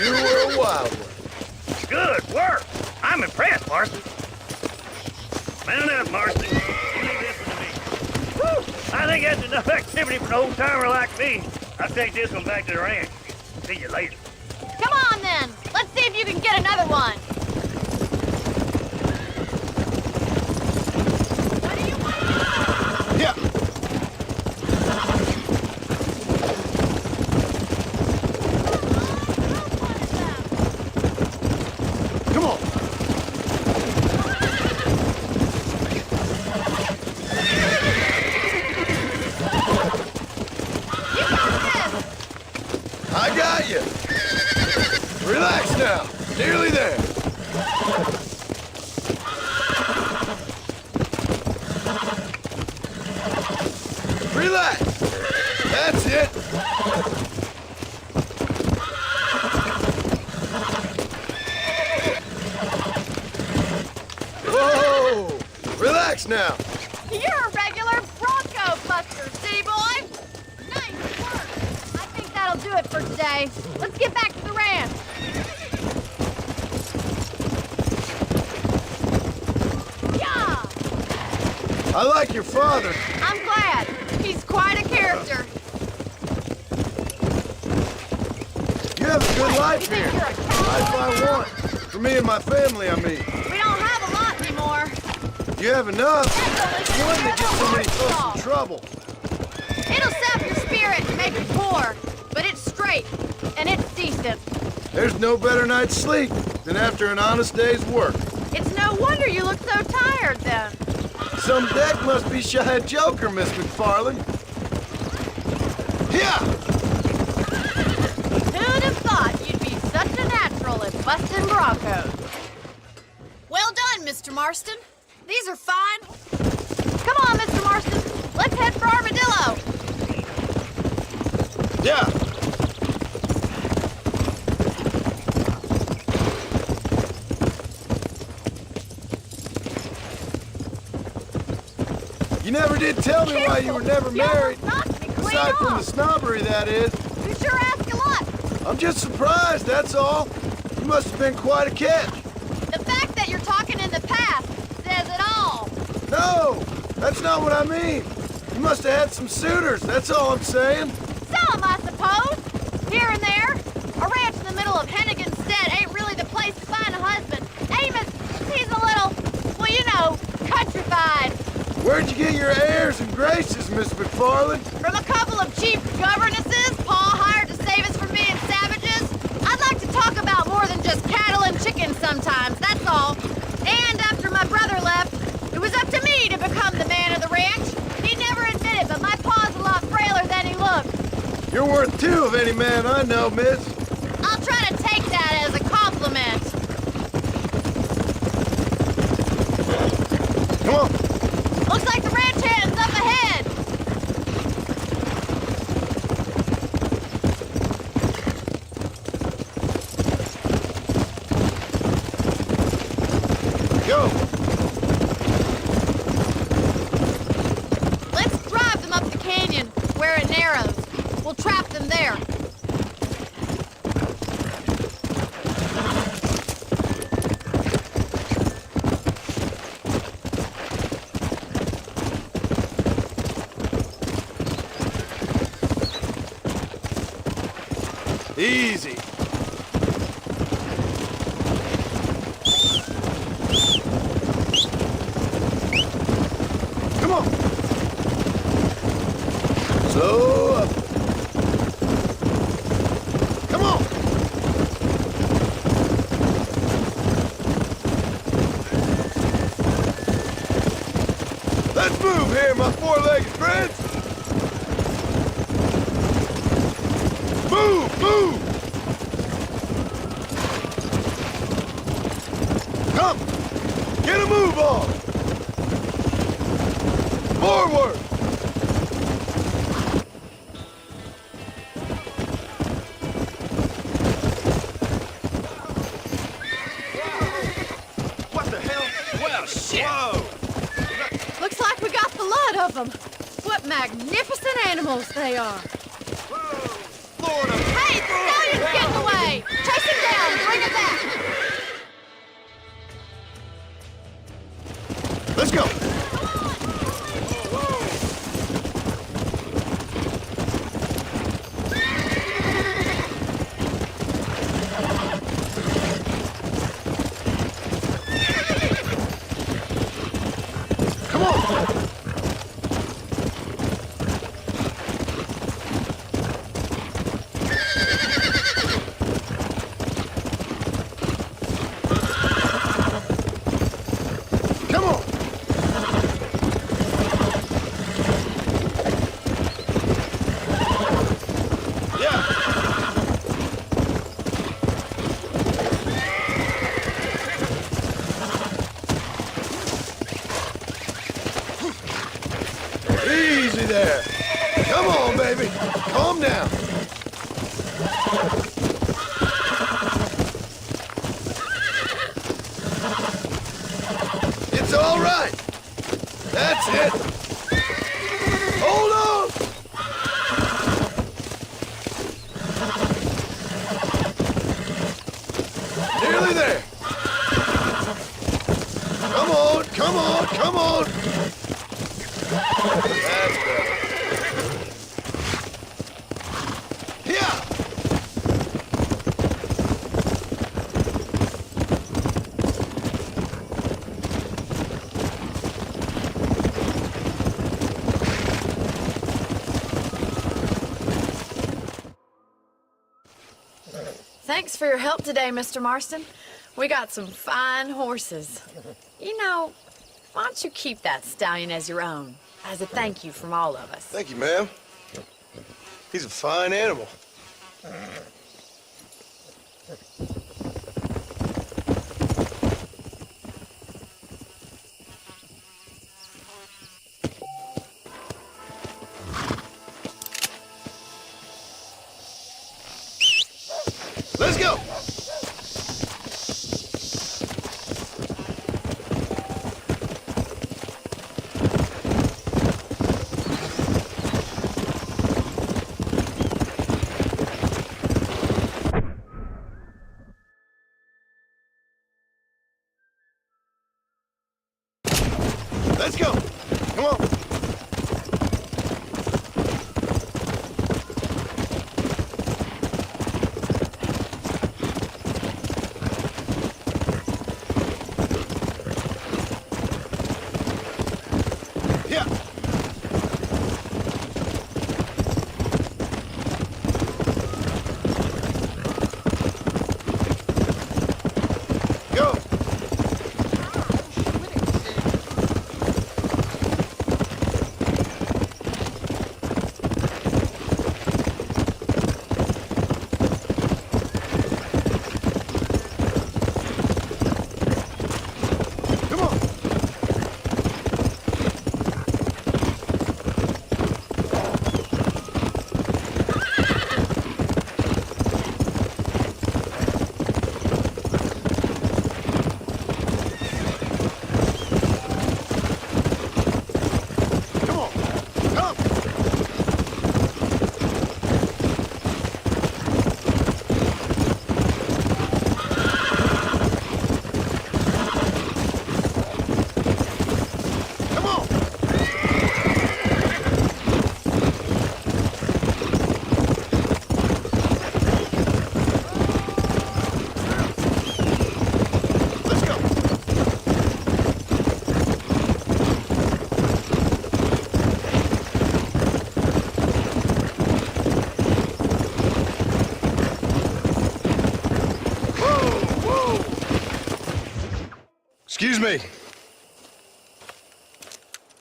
You were a wild one. Good work. I'm impressed, Marston. Mount up, Marston. You leave this one to me. Woo! I think that's enough activity for an old-timer like me. I'll take this one back to the ranch. See you later. Come on, then! Let's see if you can get another one! What do you want? Yeah. Come on. You got this! I got you. Relax now. Nearly there. Relax. That's it. Whoa. Relax now. You're a regular Bronco buster, city boy! Nice work! I think that'll do it for today. Let's get back to the ranch. Yeah! I like your father. I'm glad. He's quite a character. You have a good life You think here. you're a cowboy Life I now? want. For me and my family, I mean. We don't have a lot anymore. You have enough. That's You wouldn't only get so many horse folks in trouble. It'll sap your spirit and make you poor, but it's straight and it's decent. There's no better night's sleep than after an honest day's work. It's no wonder you look so tired then. Some deck must be shy a joker, Miss McFarland. Yeah! Who'd have thought you'd be such a natural at busting Broncos? Well done, Mr. Marston. These are fine. Come on, Mr. Marston. Let's head for Armadillo. Yeah! You never did tell me why you were never You married. almost knocked me clean Aside from the off. snobbery, that is. You sure ask a lot. I'm just surprised, that's all. You must have been quite a catch. The fact that you're talking in the past says it all. No, that's not what I mean. You must have had some suitors, that's all I'm saying. Some, I suppose. Here and there. A ranch in the middle of Hennigan's Stead ain't really the place to find a husband. Amos, he's a little, well, you know, countrified. Where'd you get your airs and graces, Miss McFarland? From a couple of cheap governesses Pa hired to save us from being savages. I'd like to talk about more than just cattle and chickens sometimes, that's all. And after my brother left, it was up to me to become the man of the ranch. He never admitted, but my pa's a lot frailer than he looked. You're worth two of any man I know, miss. I'll try to take that as a compliment. Come on. Looks like the ranch hand's up ahead. Go. Let's drive them up the canyon where it narrows. We'll trap them there. Easy. Come on. Slow up. Come on. Let's move here, my four-legged friends. Move, move! Come! Get a move on! Forward! What the hell? Well, shit! Whoa! Looks like we got the lot of them. What magnificent animals they are. Lord, Hey, the stallion's getting away! Chase him down, bring him back! Let's go! Come on! Come on! Yeah! Easy there! Come on, baby! Calm down! It's all right! That's it! Hold on! Nearly there! Come on, come on, come on! That's better. Yeah! Thanks for your help today, Mr. Marston. We got some fine horses. You know, why don't you keep that stallion as your own, as a thank you from all of us? Thank you, ma'am. He's a fine animal. Let's go! Excuse me.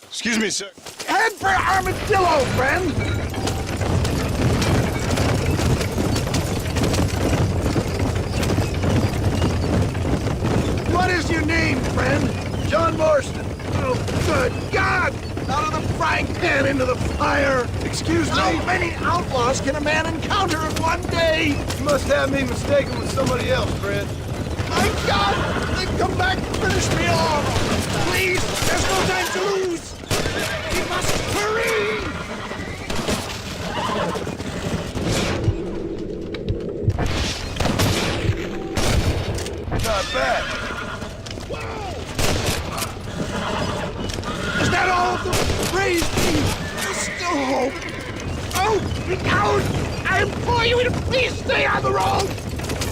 Excuse me, sir. Head for Armadillo, friend! What is your name, friend? John Marston. Oh, good God! Out of the frying pan into the fire! Excuse me? How many outlaws can a man encounter in one day? You must have me mistaken with somebody else, Fred. My God! They've come back to finish me off! Please, there's no time to lose! We must hurry! Not bad. Is that all of them? Praise me! There's still hope! Oh, look out! I implore you to please stay on the road!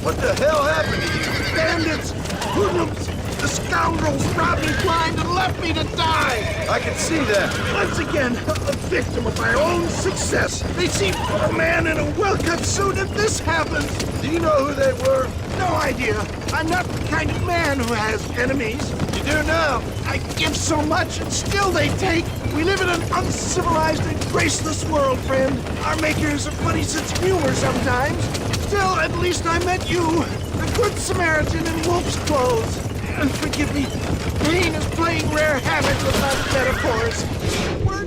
What the hell happened to you? Bandits! Hoodlums! The scoundrels robbed me blind and left me to die! I can see that. Once again, a victim of my own success. They see a man in a well-cut suit and this happens! Do you know who they were? No idea. I'm not the kind of man who has enemies. You do now. I give so much and still they take. We live in an uncivilized and graceless world, friend. Our makers a funny sense of humor sometimes. Still, at least I met you, the good Samaritan in wolf's clothes. And forgive me, pain is playing rare havoc with my metaphors. We're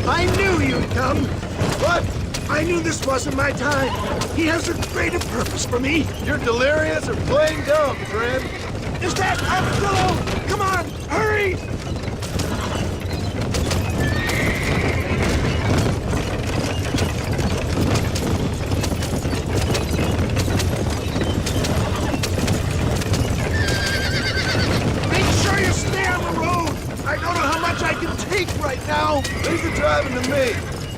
I knew you'd come. What? I knew this wasn't my time. He has a greater purpose for me. You're delirious or plain dumb, Fred. Is that Armadillo? Come on, hurry! Make sure you stay on the road. I don't know how much I can take right now. Leave the driving to me.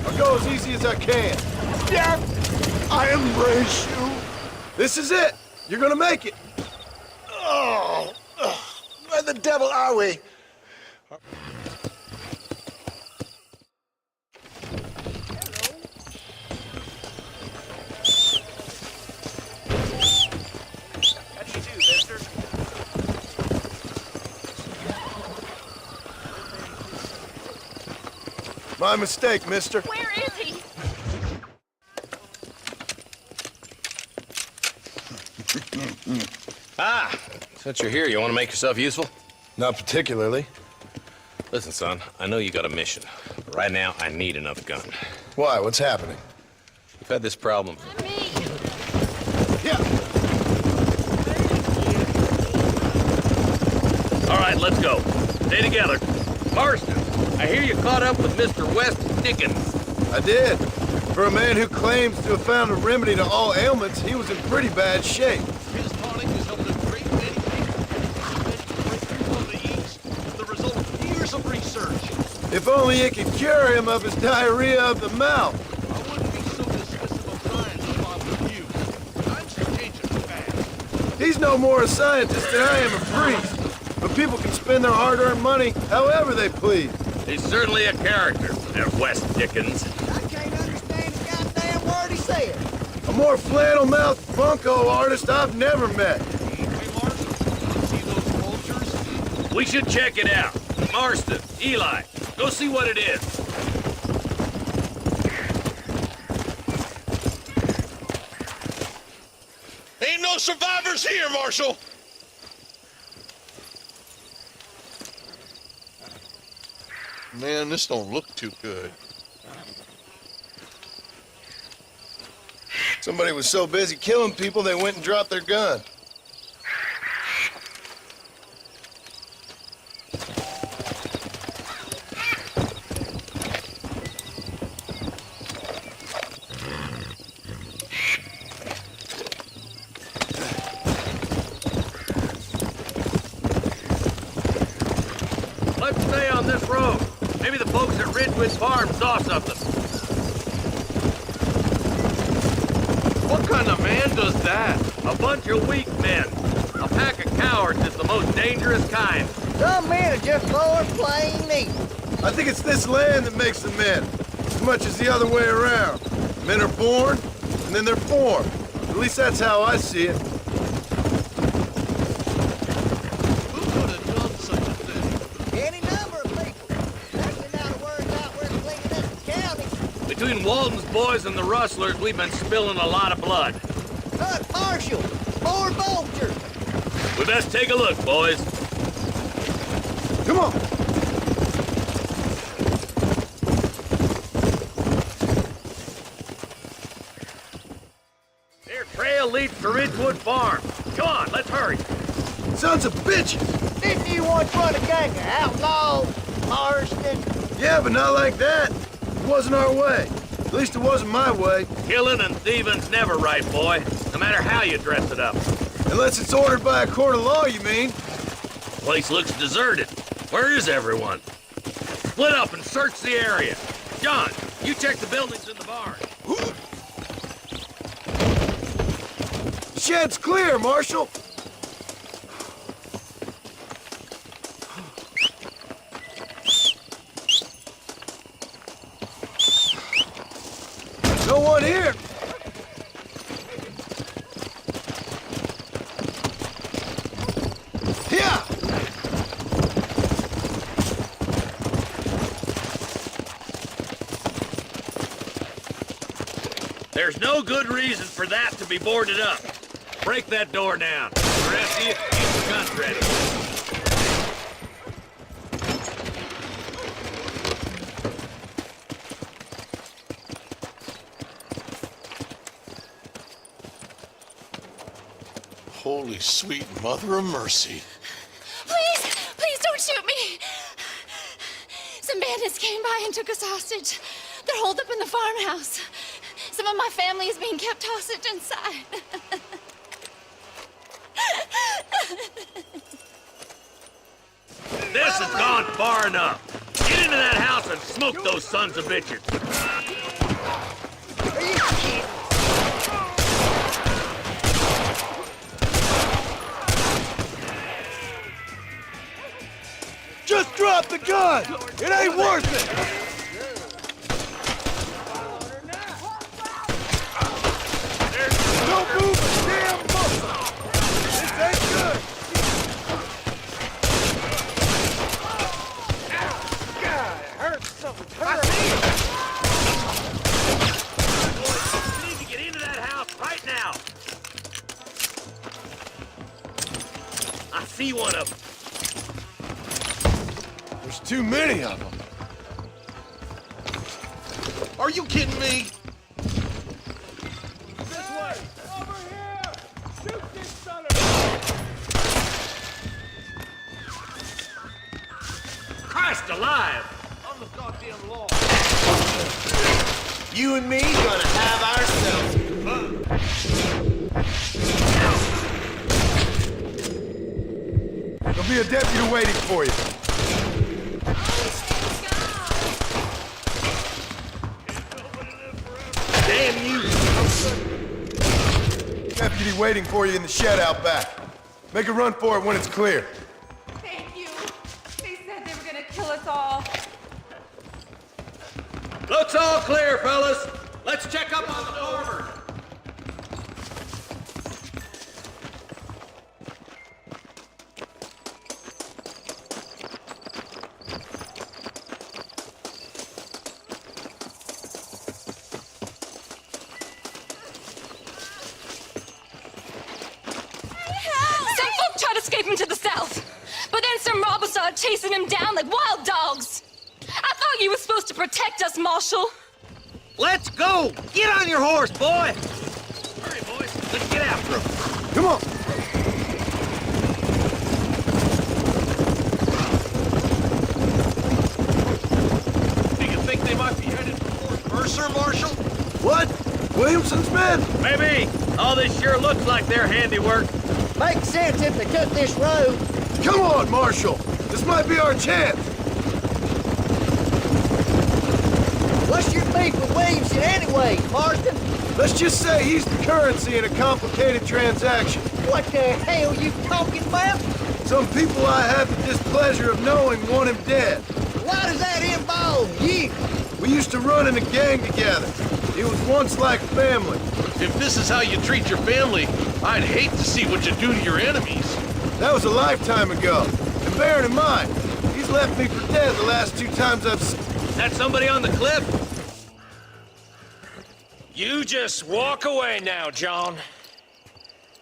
I'll go as easy as I can. Yeah, I embrace you. This is it. You're gonna make it. Oh, where the devil are we? How do you do, mister? My mistake, mister. Where is he? Since you're here, you want to make yourself useful? Not particularly. Listen, son, I know you got a mission. But right now, I need another gun. Why? What's happening? We've had this problem. Yeah. All right, let's go. Stay together. Marston, I hear you caught up with Mr. West Dickens. I did. For a man who claims to have found a remedy to all ailments, he was in pretty bad shape. His tonic has helped a great many people. Breakthrough from the East, the result of years of research. If only it could cure him of his diarrhea of the mouth. I wouldn't be so dismissive of science if I were you. Times are changing fast. He's no more a scientist than I am a priest. But people can spend their hard-earned money however they please. He's certainly a character, that West Dickens. I can't understand a goddamn word he said. A more flannel-mouthed bunco artist I've never met. Hey, Marshal, see those vultures? We should check it out. Marston, Eli, go see what it is. Ain't no survivors here, Marshal. Man, this don't look too good. Somebody was so busy killing people, they went and dropped their gun. Let's stay on this road. Maybe the folks at Ridgewood Farm saw something. What kind of man does that? A bunch of weak men. A pack of cowards is the most dangerous kind. Some men are just born plain neat. I think it's this land that makes the men. much as the other way around. Men are born, and then they're formed. At least that's how I see it. Who could have done such a thing? Any number of people. Especially now the word's out we're cleaning up the county. Between Walton's boys and the rustlers, we've been spilling a lot of blood. Look, Marshal, more vultures. We best take a look, boys. Come on! Their trail leads to Ridgewood Farm. Come on, let's hurry. Sons of bitches! Didn't you once run a gang of outlaws, Marston? Yeah, but not like that. It wasn't our way. At least it wasn't my way. Killing and thieving's never right, boy. No matter how you dress it up. Unless it's ordered by a court of law, you mean? Place looks deserted. Where is everyone? Split up and search the area. John, you check the buildings in the barn. The shed's clear, Marshal. No one here. Yeah. There's no good reason for that to be boarded up. Break that door down. The rest of you, keep your guns ready. Holy sweet mother of mercy. Please, please don't shoot me. Some bandits came by and took us hostage. They're holed up in the farmhouse. Some of my family is being kept hostage inside. This has gone far enough. Get into that house and smoke those sons of bitches. Just drop the gun! It ain't worth it! Don't move a damn muscle! This ain't good! God, it hurts so I see you! You need to get into that house right now! I see one of them. There's too many of them. Are you kidding me? This way! Over here! Shoot this son of a... Christ alive! On the goddamn law. You and me gonna have ourselves fun. There'll be a deputy waiting for you. Damn you! Deputy waiting for you in the shed out back. Make a run for it when it's clear. Thank you. They said they were gonna kill us all. Looks all clear, fellas. Let's check up on the farmer. Some folk tried escaping to the south, but then some robbers started chasing him down like wild dogs. I thought you were supposed to protect us, Marshal. Let's go! Get on your horse, boy! Hurry, boys. Let's get after him. Come on! Do you think they might be headed for Fort Mercer, Marshal? What? Williamson's men? Maybe. All this sure looks like their handiwork. Makes sense if they took this road. Come on, Marshal! This might be our chance! What's your beef with Williamson anyway, Marston? Let's just say he's the currency in a complicated transaction. What the hell you talking about? Some people I have the displeasure of knowing want him dead. Why does that involve you? We used to run in a gang together. It was once like family. If this is how you treat your family, I'd hate to see what you do to your enemies. That was a lifetime ago. And bearing in mind, he's left me for dead the last 2 times I've seen. That somebody on the cliff? You just walk away now, John.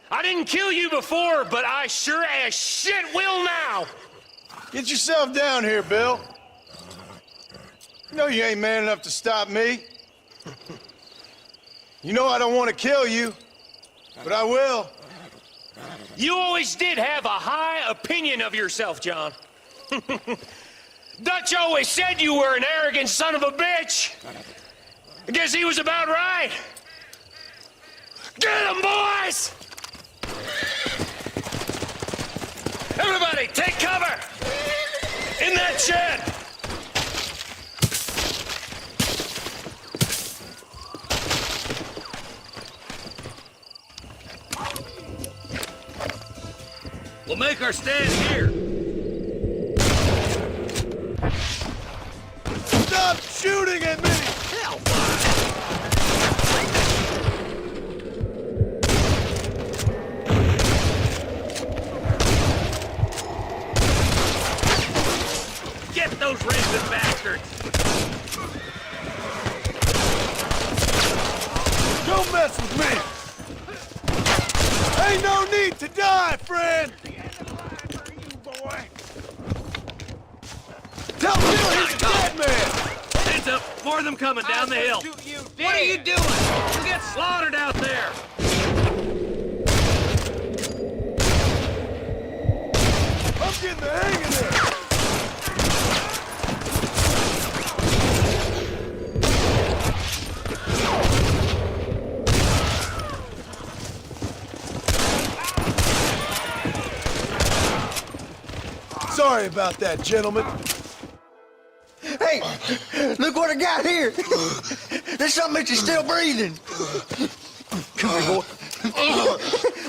I didn't kill you before, but I sure as shit will now! Get yourself down here, Bill. You know you ain't man enough to stop me. You know I don't want to kill you, but I will. You always did have a high opinion of yourself, John. Dutch always said you were an arrogant son of a bitch. I guess he was about right. Get him, boys! Everybody, take cover! In that shed! We'll make our stand here. Stop shooting at me! Get those racist bastards! Don't mess with me! Ain't no need to die, friend! Tell Bill he's a dead man! Hands up! More of them coming down the hill! What are you doing? You'll get slaughtered out there! I'm getting the hang of this! Sorry about that, gentlemen. Hey, look what I got here. There's something that you're still breathing. Come here, boy.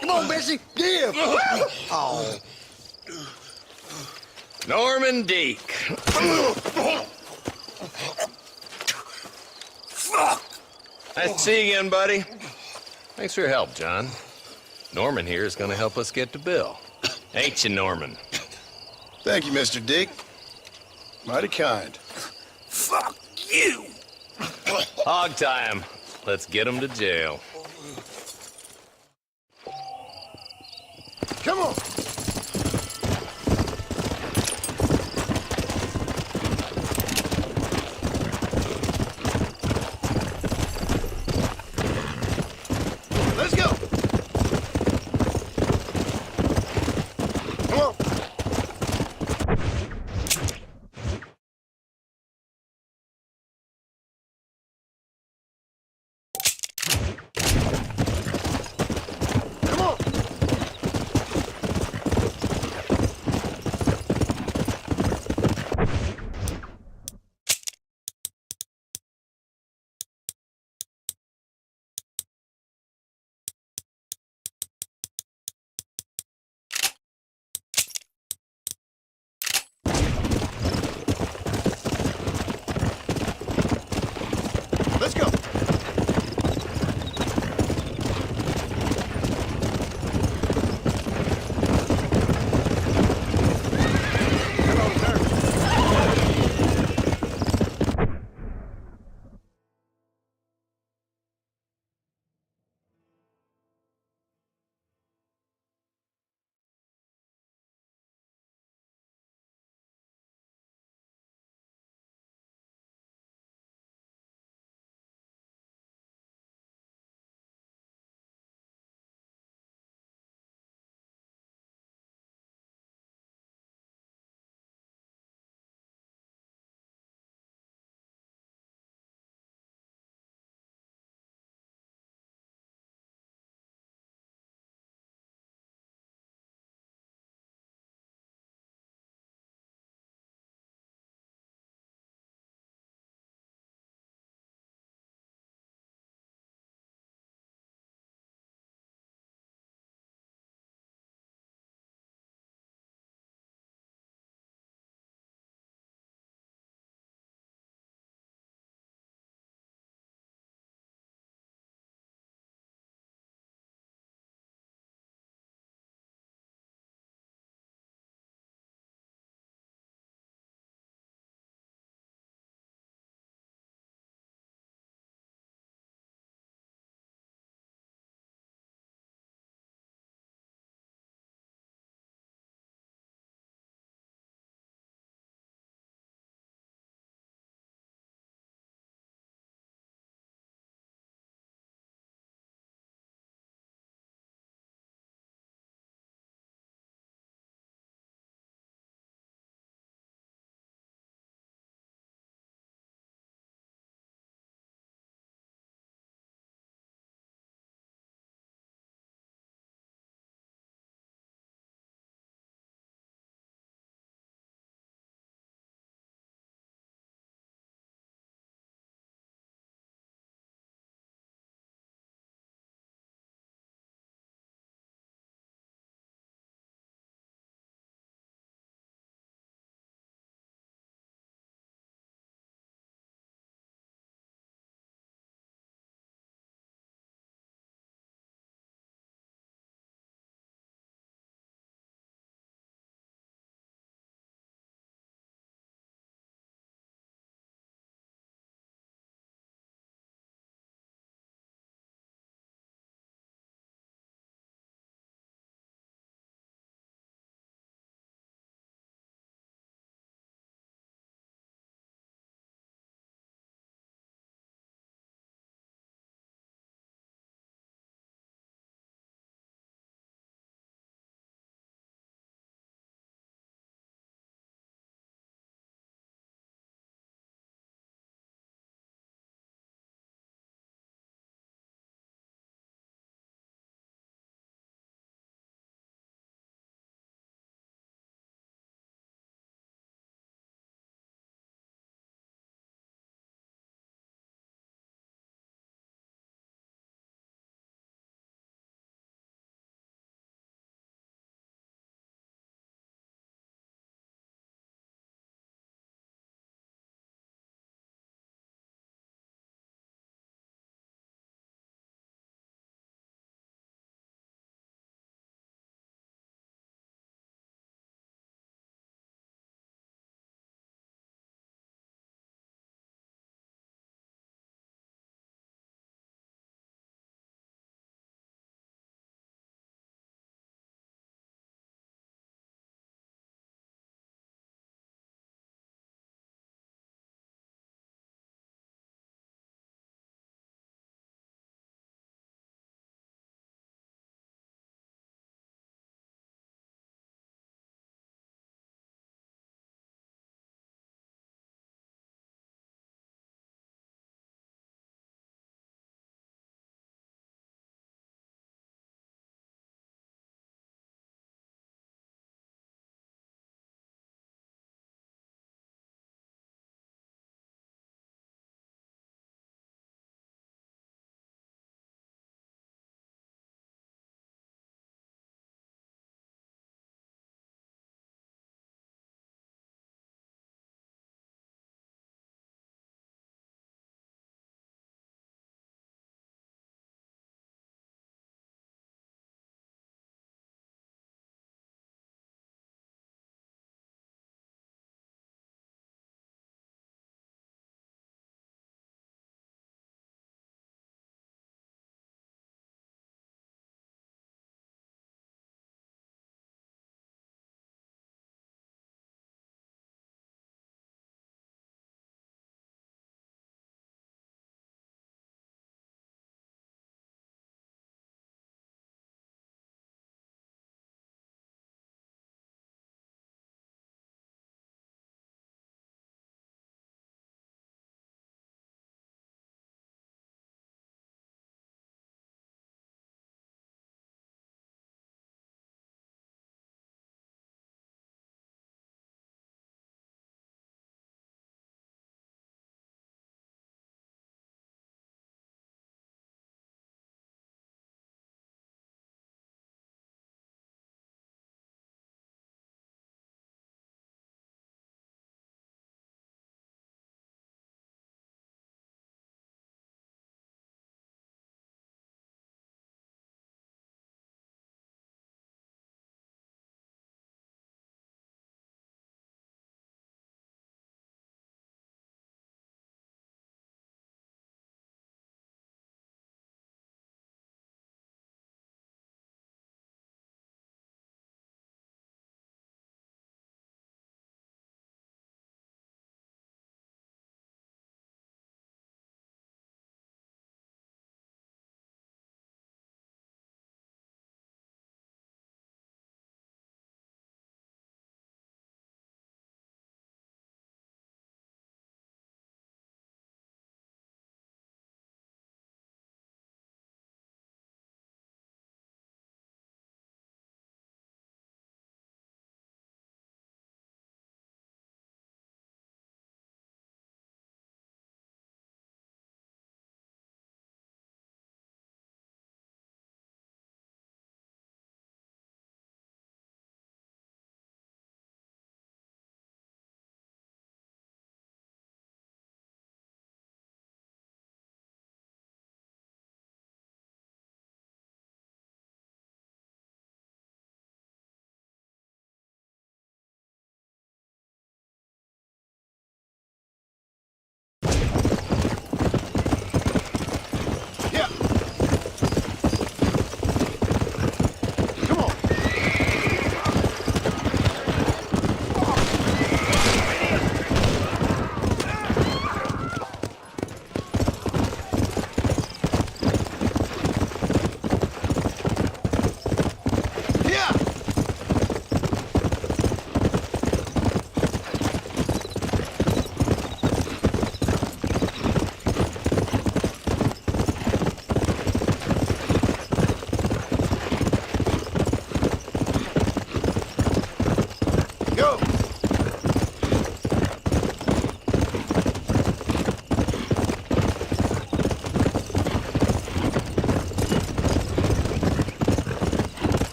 Come on, Bessie. Give. Oh. Norman Deek. Nice to see you again, buddy. Thanks for your help, John. Norman here is going to help us get to Bill. Ain't you, Norman? Thank you, Mr. Dick. Mighty kind. Fuck you. Hog time. Let's get him to jail. Come on. Let's go. Come on.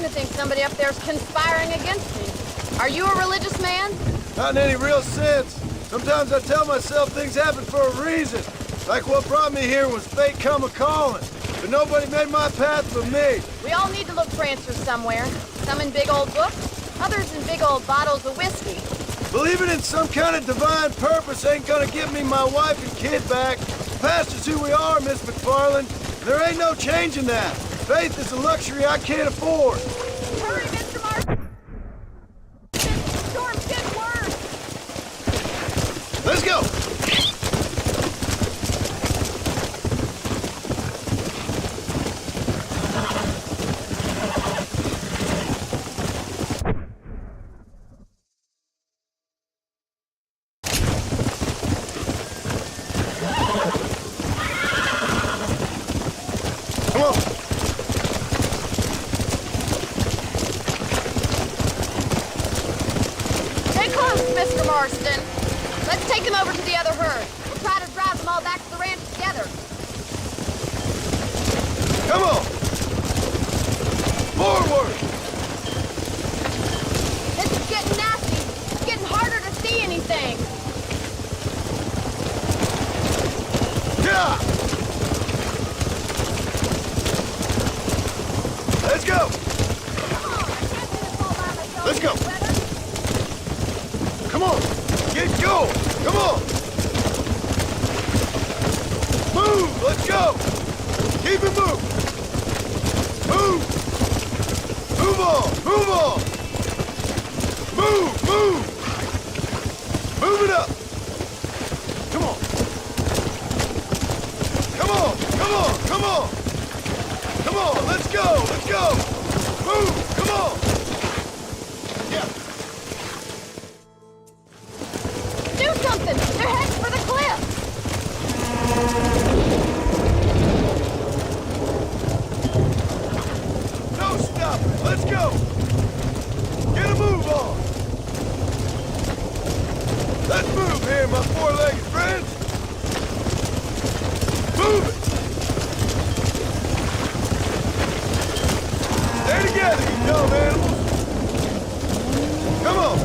to think somebody up there's conspiring against me. Are you a religious man? Not in any real sense. Sometimes I tell myself things happen for a reason. Like what brought me here was fate come a-calling. But nobody made my path but me. We all need to look for answers somewhere. Some in big old books, others in big old bottles of whiskey. Believing in some kind of divine purpose ain't gonna give me my wife and kid back. The past is who we are, Miss McFarland. There ain't no changing that. Faith is a luxury I can't afford. Hurry, Mr. Marston! The storm's getting worse! Let's go! Come on! Stay close, Mr. Marston. Let's take them over to the other herd. We'll try to drive them all back to the ranch together. Come on! Forward! This is getting nasty. It's getting harder to see anything. Yeah! Let's go! Let's go! Come on! Get going! Come on! Move! Let's go! Keep it moving! Move! Move on! Move on! Move! Move! Move it up! Come on! Come on! Come on! Come on! Come on! Let's go! Let's go! Move! Come on! Yeah! Do something! They're heading for the cliff! No stopping! Let's go! Get a move on! Let's move here, my four-legged friends! Move it! Stay together, you dumb animals! Come on!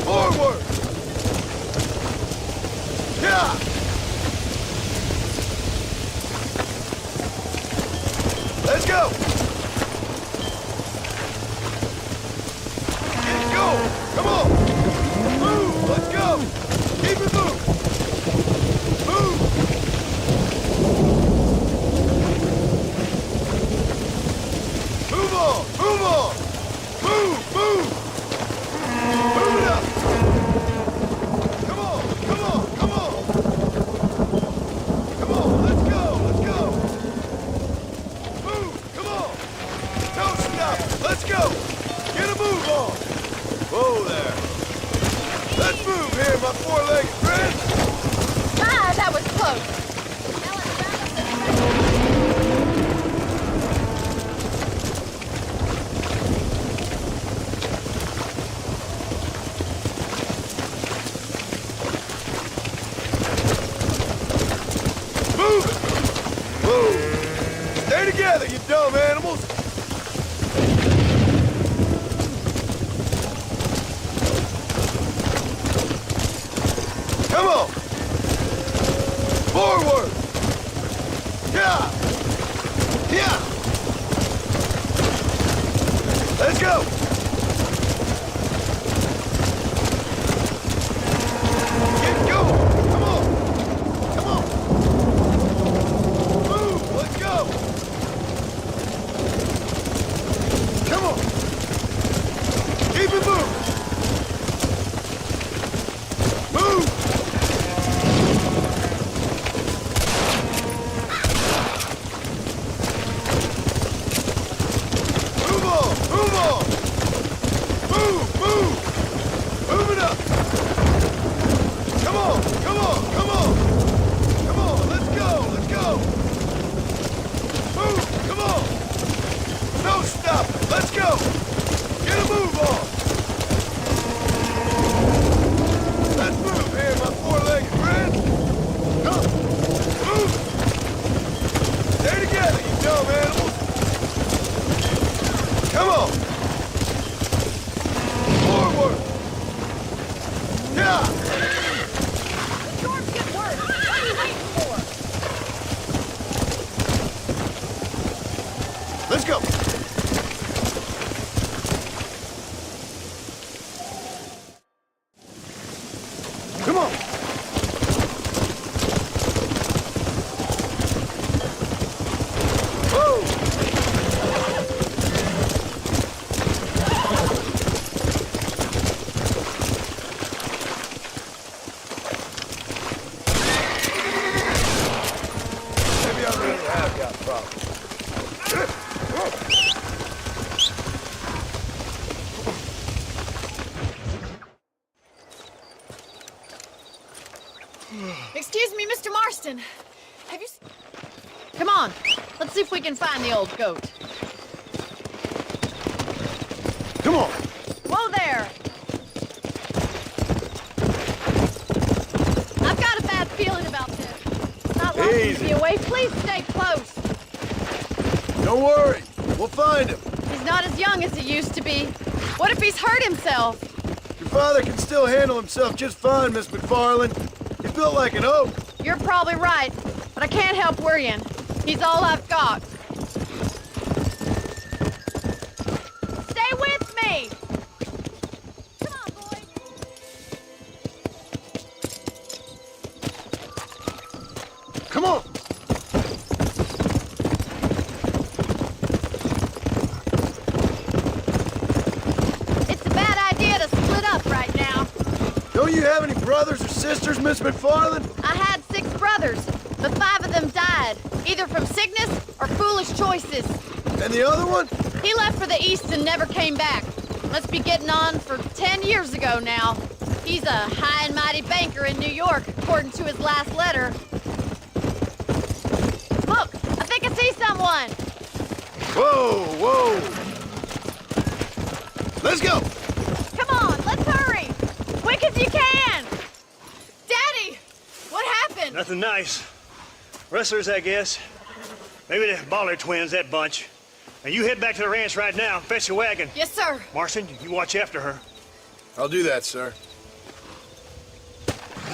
Forward! Yeah! Let's go! Get going! Come on! Move! Let's go! Keep it moving! Move! Move on! Move on! Move! Move! Move it up! Come on! Come on! Come on! Come on! Let's go! Let's go! Move! Come on! Don't stop! Let's go! Get a move on! Whoa there! Excuse me, Mr. Marston. Have you... Come on, let's see if we can find the old goat. Come on. Whoa there! I've got a bad feeling about this. It's not likely to be away. Please stay close. Don't worry. We'll find him. He's not as young as he used to be. What if he's hurt himself? Your father can still handle himself just fine, Miss McFarland. He's built like an oak. You're probably right, but I can't help worrying. He's all I've got. Stay with me! Come on, boy. Come on. It's a bad idea to split up right now. Don't you have any brothers or sisters, Miss McFarland? I had 6 brothers, but 5 of them died, either from sickness or foolish choices. And the other one? He left for the East and never came back. Must be getting on for 10 years ago now. He's a high and mighty banker in New York, according to his last letter. Look, I think I see someone. Whoa, whoa. Let's go. Come on, let's hurry. Quick as you can. Daddy, what happened? Nothing nice. Rustlers, I guess. Maybe the Bollard twins, that bunch. Now you head back to the ranch right now. Fetch the wagon. Yes, sir. Marston, you watch after her. I'll do that, sir.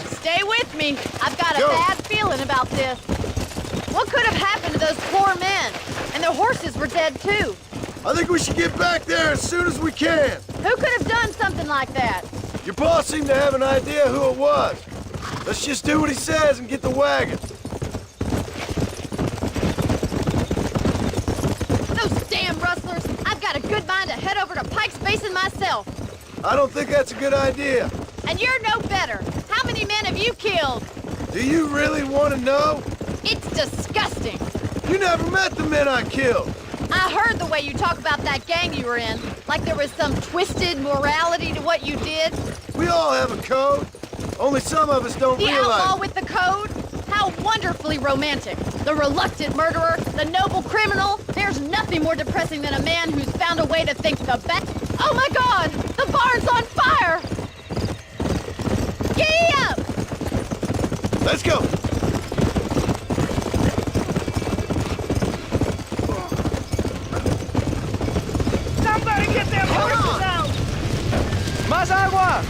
Stay with me. I've got a Go. bad feeling about this. What could have happened to those poor men? And their horses were dead, too. I think we should get back there as soon as we can. Who could have done something like that? Your boss seemed to have an idea who it was. Let's just do what he says and get the wagon. Those damn rustlers! I've got a good mind to head over to Pike's Basin myself. I don't think that's a good idea. And you're no better. How many men have you killed? Do you really want to know? It's disgusting. You never met the men I killed. I heard the way you talk about that gang you were in, like there was some twisted morality to what you did. We all have a code. Only some of us don't The realize. outlaw with the code? How wonderfully romantic. The reluctant murderer, the noble criminal. There's nothing more depressing than a man who's found a way to think the best. Oh my God! The barn's on fire! Giddy up! Let's go. Somebody get them horses out! Más agua!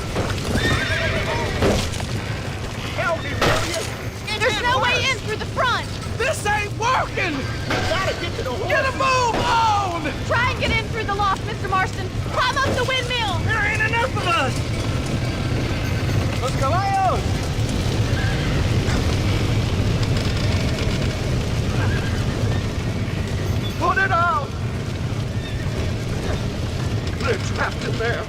Help me, will you? There's no way in through the front! This ain't working! You gotta get to the horse! Get a move on! Try and get in through the loft, Mr. Marston. Climb up the windmill! There ain't enough of us! Los caballos! Put it out! They're trapped in there.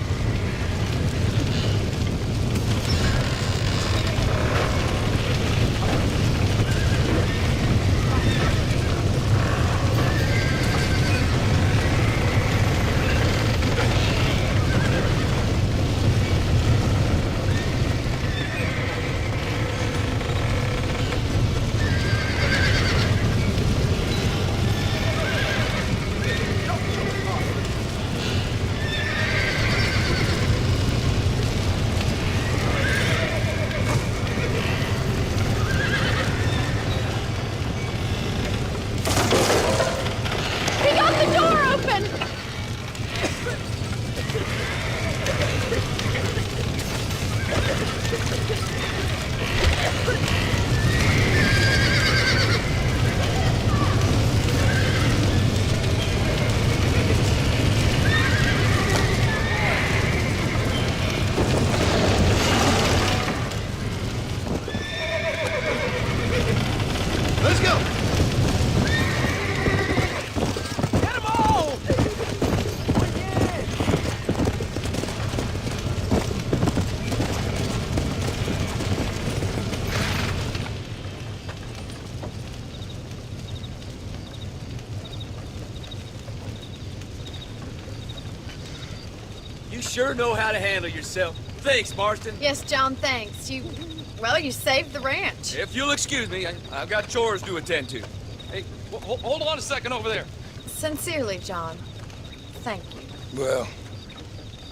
He got the door open! Let's go. Get them all! You sure know how to handle yourself. Thanks, Marston. Yes, John, thanks. You Well, you saved the ranch. If you'll excuse me, I've got chores to attend to. Hey, hold on a second over there. Sincerely, John. Thank you. Well,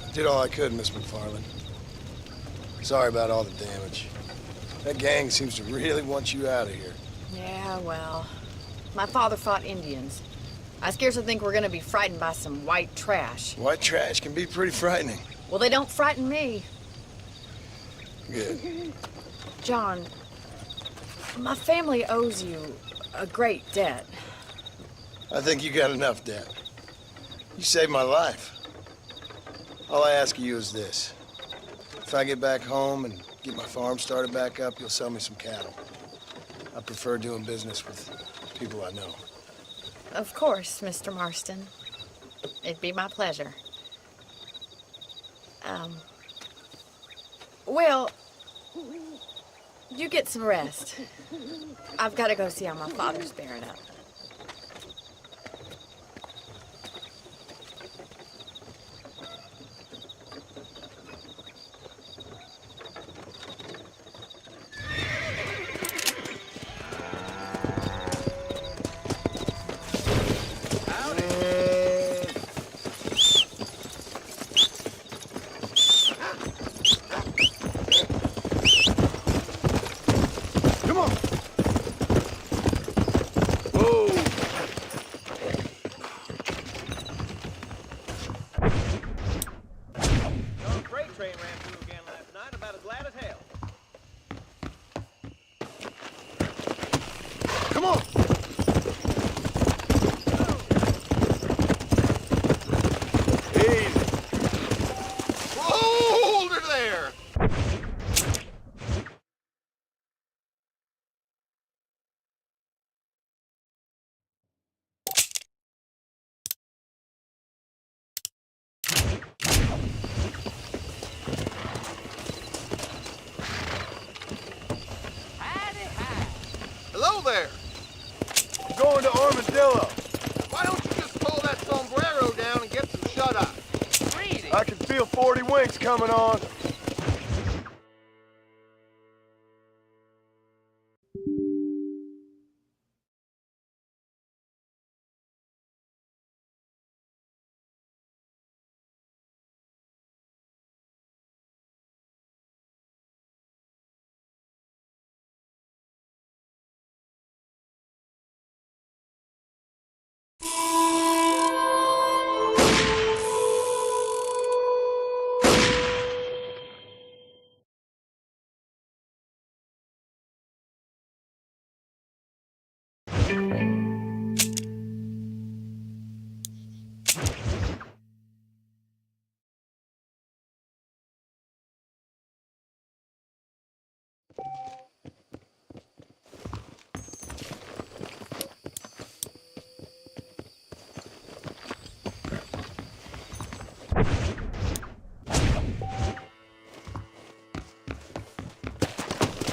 I did all I could, Miss McFarland. Sorry about all the damage. That gang seems to really want you out of here. Yeah, well, my father fought Indians. I scarcely think we're gonna be frightened by some white trash. White trash can be pretty frightening. Well, they don't frighten me. Good. John, my family owes you a great debt. I think you got enough debt. You saved my life. All I ask of you is this. If I get back home and get my farm started back up, you'll sell me some cattle. I prefer doing business with people I know. Of course, Mr. Marston. It'd be my pleasure. Well, you get some rest. I've got to go see how my father's bearing up. Hello there. I'm going to Armadillo. Why don't you just pull that sombrero down and get some shut-eye? I can feel 40 winks coming on.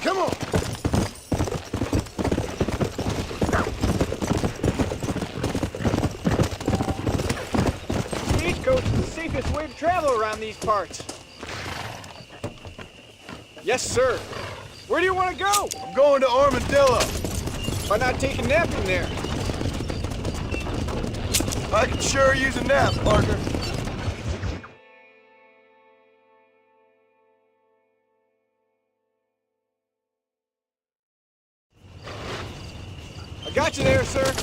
Come on! Stagecoach is the safest way to travel around these parts. Yes, sir. Where do you want to go? I'm going to Armadillo. Why not take a nap in there? I could sure use a nap, Parker. I got you there, sir.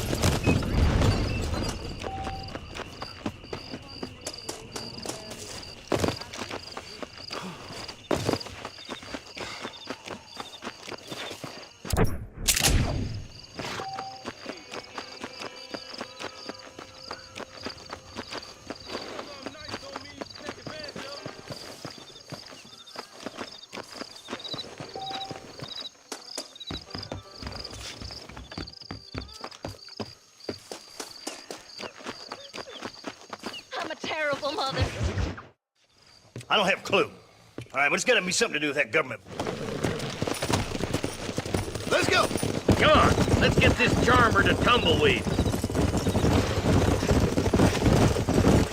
I'm a terrible mother. I don't have a clue. All right, but it's got to be something to do with that government. Let's go! Come on, let's get this charmer to tumbleweed.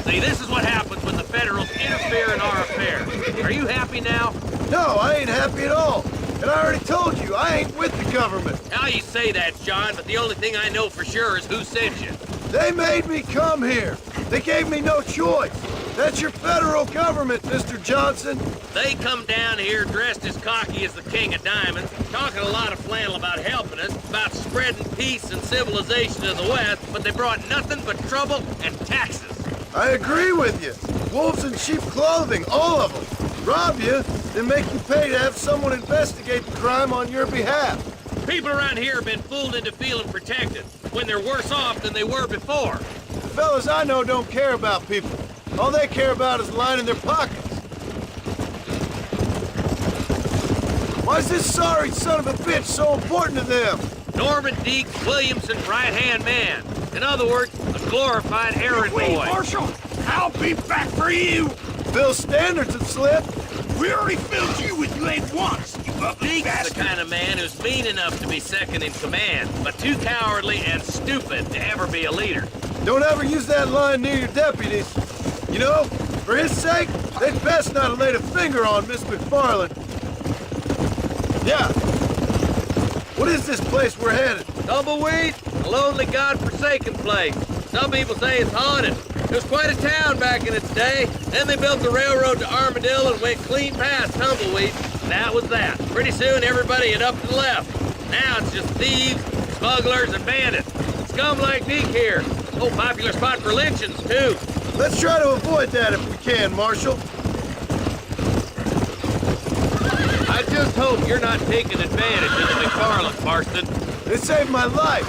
See, this is what happens when the Federals interfere in our affairs. Are you happy now? No, I ain't happy at all. And I already told you, I ain't with the government. How you say that, John, but the only thing I know for sure is who sent you. They made me come here. They gave me no choice. That's your federal government, Mr. Johnson. They come down here dressed as cocky as the King of Diamonds, talking a lot of flannel about helping us, about spreading peace and civilization to the West, but they brought nothing but trouble and taxes. I agree with you. Wolves in sheep clothing, all of them. Rob you, then make you pay to have someone investigate the crime on your behalf. People around here have been fooled into feeling protected, when they're worse off than they were before. The fellas I know don't care about people. All they care about is lining their pockets. Why is this sorry son of a bitch so important to them? Norman Deeks Williamson's right-hand man. In other words, a glorified errand boy. Marshal, I'll be back for you. Bill's standards have slipped. We already filled you with lead once, you ugly Deeks bastard. the kind of man who's mean enough to be second in command, but too cowardly and stupid to ever be a leader. Don't ever use that line near your deputies. You know, for his sake, they'd best not have laid a finger on Miss McFarland. Yeah. What is this place we're headed? Tumbleweed, a lonely, god-forsaken place. Some people say it's haunted. It was quite a town back in its day. Then they built the railroad to Armadillo and went clean past Tumbleweed. And that was that. Pretty soon, everybody had up and left. Now it's just thieves, smugglers, and bandits. Scum like Deke here. Oh, popular spot for lynchings, too. Let's try to avoid that if we can, Marshal. I just hope you're not taking advantage of the McFarland, Marston. They saved my life.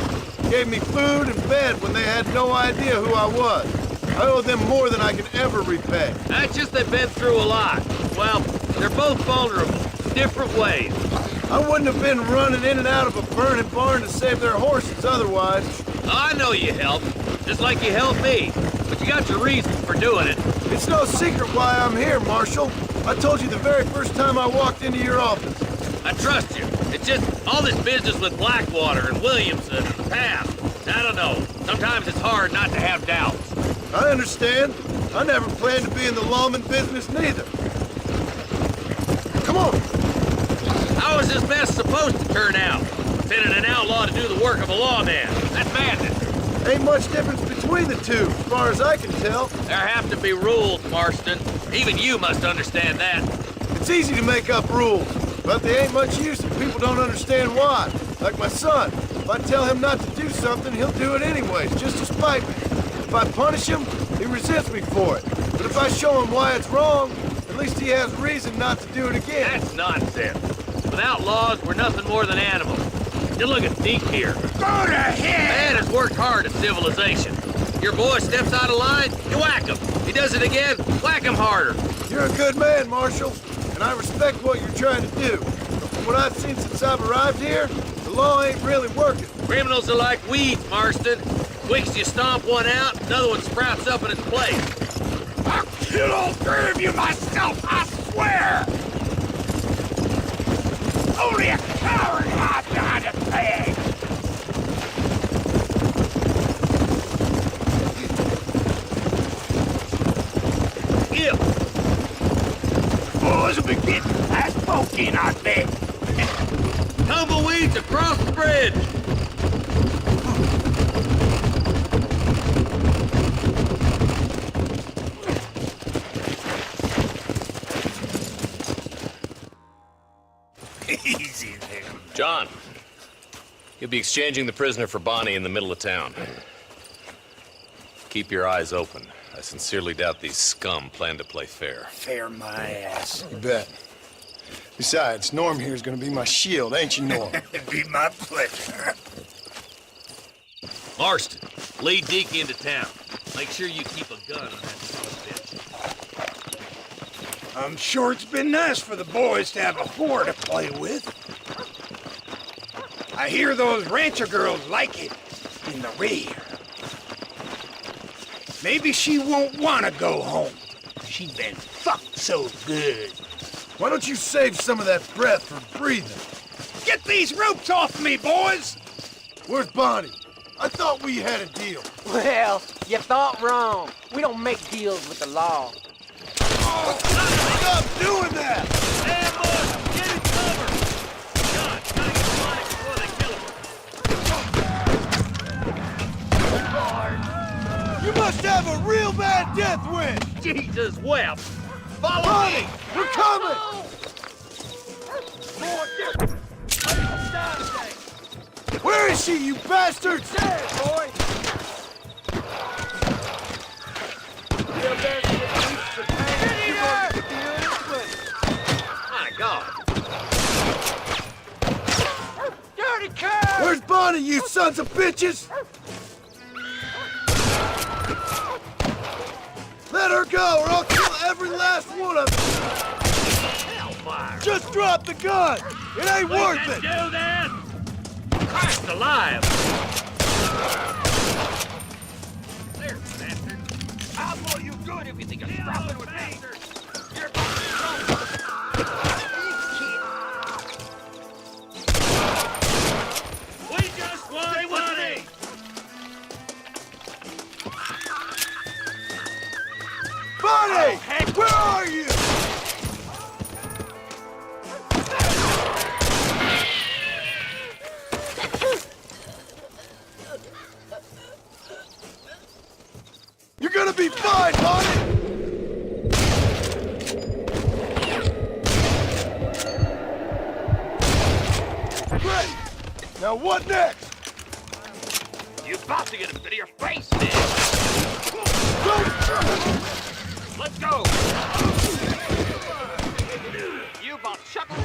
Gave me food and bed when they had no idea who I was. I owe them more than I can ever repay. That's just they've been through a lot. Well, they're both vulnerable, different ways. I wouldn't have been running in and out of a burning barn to save their horses otherwise. I know you helped, just like you helped me. But you got your reasons for doing it. It's no secret why I'm here, Marshal. I told you the very first time I walked into your office. I trust you. It's just all this business with Blackwater and Williamson and the past. I don't know. Sometimes it's hard not to have doubts. I understand. I never planned to be in the lawman business neither. Come on. How is this mess supposed to turn out? Sending an outlaw to do the work of a lawman. That's madness. Ain't much difference between the two, as far as I can tell. There have to be rules, Marston. Even you must understand that. It's easy to make up rules, but they ain't much use if people don't understand why. Like my son. If I tell him not to do something, he'll do it anyways, just to spite me. If I punish him, he resents me for it. But if I show him why it's wrong, at least he has reason not to do it again. That's nonsense. Without laws, we're nothing more than animals. Just look at Deke here. Go to hell! Man has worked hard at civilization. Your boy steps out of line, you whack him. He does it again, whack him harder. You're a good man, Marshal, and I respect what you're trying to do. From what I've seen since I've arrived here, the law ain't really working. Criminals are like weeds, Marston. Quick as you stomp one out, another one sprouts up in its place. I'll kill all three of you myself, I swear! Only a coward hides behind a peg! Skip! Boys will be getting fast poking, I bet. Tumbleweeds across the bridge! Easy there. John, you'll be exchanging the prisoner for Bonnie in the middle of town. Keep your eyes open. I sincerely doubt these scum plan to play fair. Fair my ass. You bet. Besides, Norm here's gonna be my shield, ain't you, Norm? It'd be my pleasure. Marston, lead Deke into town. Make sure you keep a gun on that son of a bitch. I'm sure it's been nice for the boys to have a whore to play with. I hear those rancher girls like it in the rear. Maybe she won't want to go home. She's been fucked so good. Why don't you save some of that breath for breathing? Get these ropes off me, boys! Where's Bonnie? I thought we had a deal. Well, you thought wrong. We don't make deals with the law. Stop doing that! Ambush! Get it covered! Jesus wept! Follow Bonnie, me! we're coming! Where is she, you bastards? There, boy! My God! Dirty cow! Where's Bonnie, you sons of bitches? Let her go, or I'll kill every last one of you! Hellfire! Just drop the gun! It ain't worth it! Do that! Christ alive! There, bastard! I'll blow you good if you think you're stopping with me! You're We just want money! Bonnie! Where are you? You're gonna be fine, Bonnie! Great! Now what next? You about to get a bit of your face, man! Let's go! You about chuckle?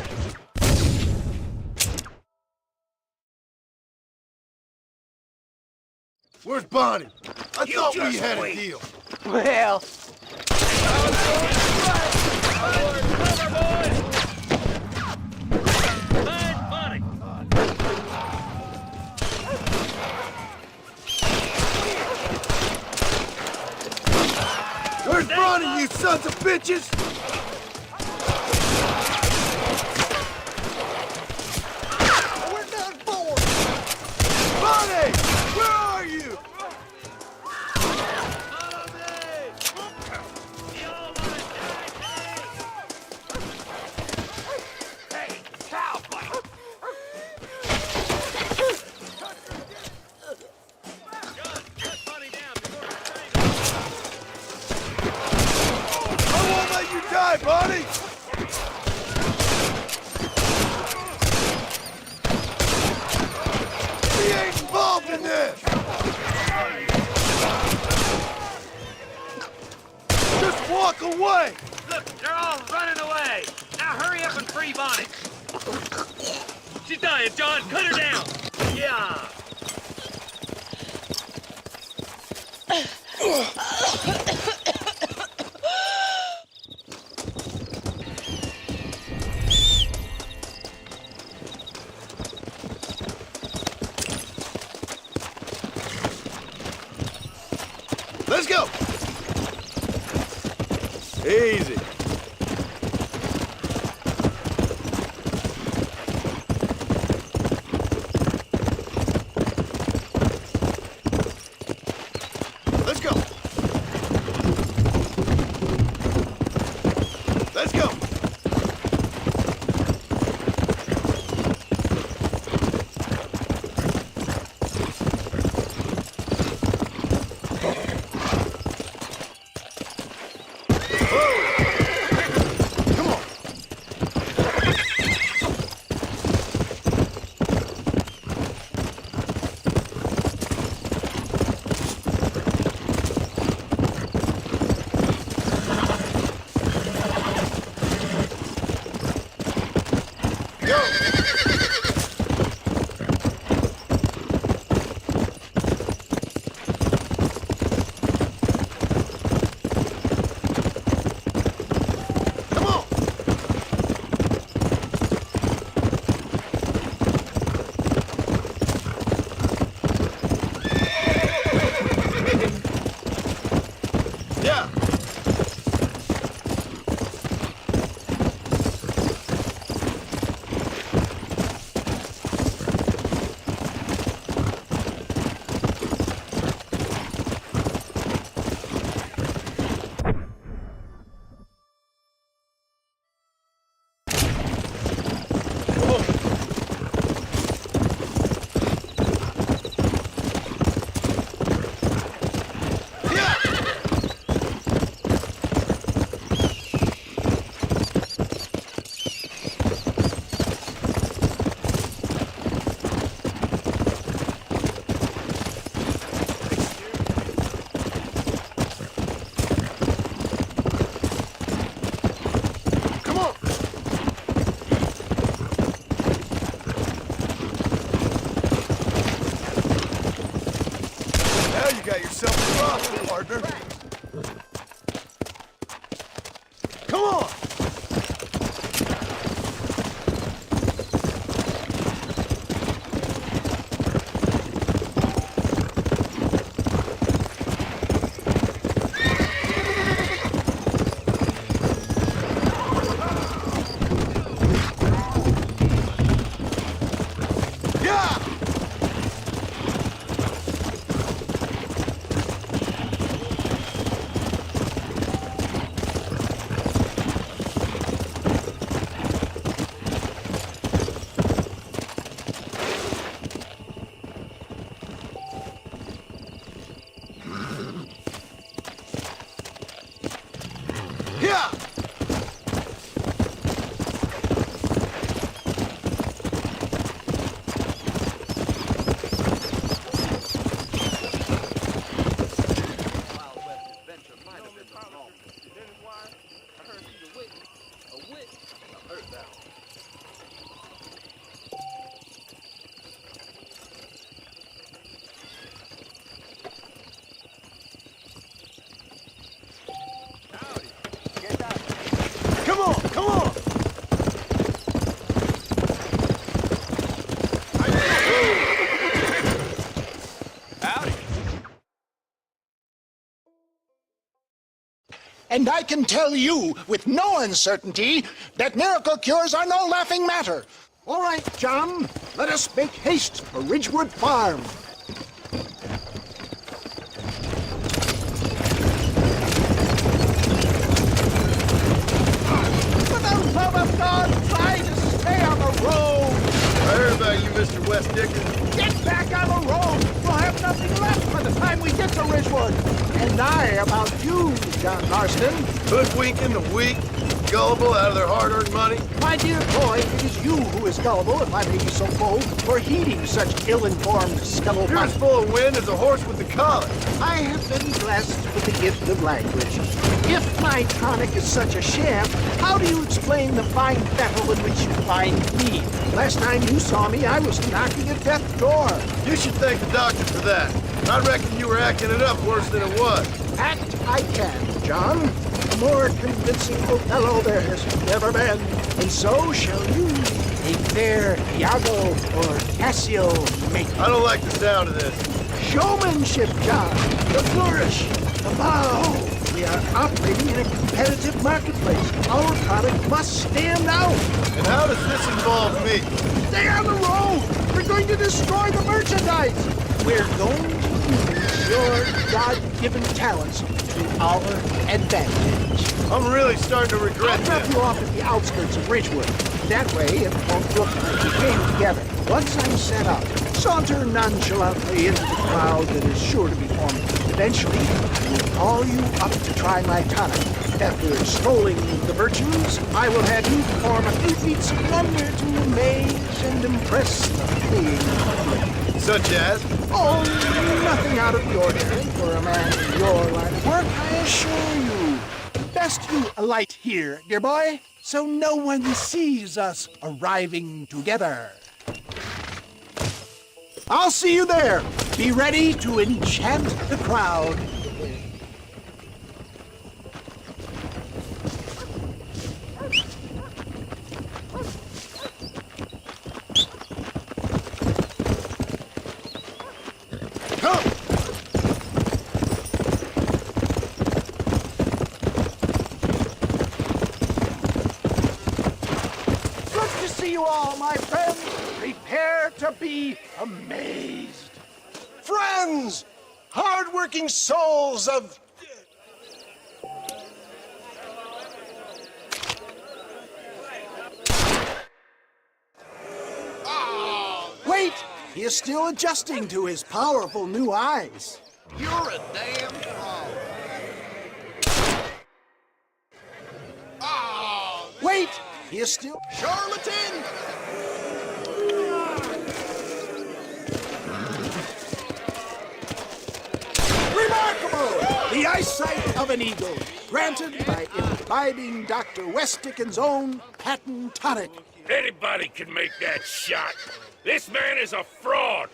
Where's Bonnie? I You thought we just had wait. a deal. Well, Where's Bonnie, you sons of bitches? We're done for! Bonnie! Where are you? Hey, cowboy! I won't let you die, Bonnie! We ain't involved in this! Just walk away! Look, they're all running away! Now hurry up and free Bonnie! She's dying, John! Cut her down! Yeah! Let's go! Easy. Let's go. Let's go. Come on. Go. Come on. Yeah. partner. Come on! Come on, come on! Howdy. And I can tell you with no uncertainty that miracle cures are no laughing matter. All right, John, let us make haste for Ridgewood Farm. For the love of God, try to stay on the road. I heard about you, Mr. West Dickens. Get back on the road. We'll have nothing left by the time we get to Ridgewood. And I about you, John Marston. Hoodwinking the weak, gullible out of their hard-earned money. My dear boy, it is you who is gullible, if I may be so bold, for heeding such ill-informed scuttlebutt. You're as full of wind as a horse with the collar. I have been blessed with the gift of language. If my tonic is such a sham, how do you explain the fine battle in which you find me? Last time you saw me, I was knocking at death's door. You should thank the doctor for that. I reckon you were acting it up worse than it was. Act I can, John. A more convincing Othello there has never been. And so shall you, a fair Iago or Cassio make. I don't like the sound of this. Showmanship, John. The flourish, the bow. We are operating in a competitive marketplace. Our product must stand out. And how does this involve me? Stay on the road. We're going to destroy the merchandise. We're going to use your God-given talents to our advantage. I'm really starting to regret I'll drop this. you off at the outskirts of Ridgewood. That way, it won't look like we came together. Once I'm set up, saunter nonchalantly into the crowd that is sure to be forming. Eventually, we'll call you up to try my tonic. After extolling the virtues, I will have you perform a few feats of wonder to amaze and impress the fleeing public. Such as? Oh, nothing out of the ordinary for a man in your line of work, I assure you. Best you alight here, dear boy, so no one sees us arriving together. I'll see you there. Be ready to enchant the crowd. You all, my friends, prepare to be amazed. Friends! Hard-working souls of... Wait! He is still adjusting to his powerful new eyes. You're a damn fraud. Wait! He is still... Charlatan! Remarkable! The eyesight of an eagle, granted by imbibing Dr. West Dickens' own patent tonic. Anybody can make that shot. This man is a fraud.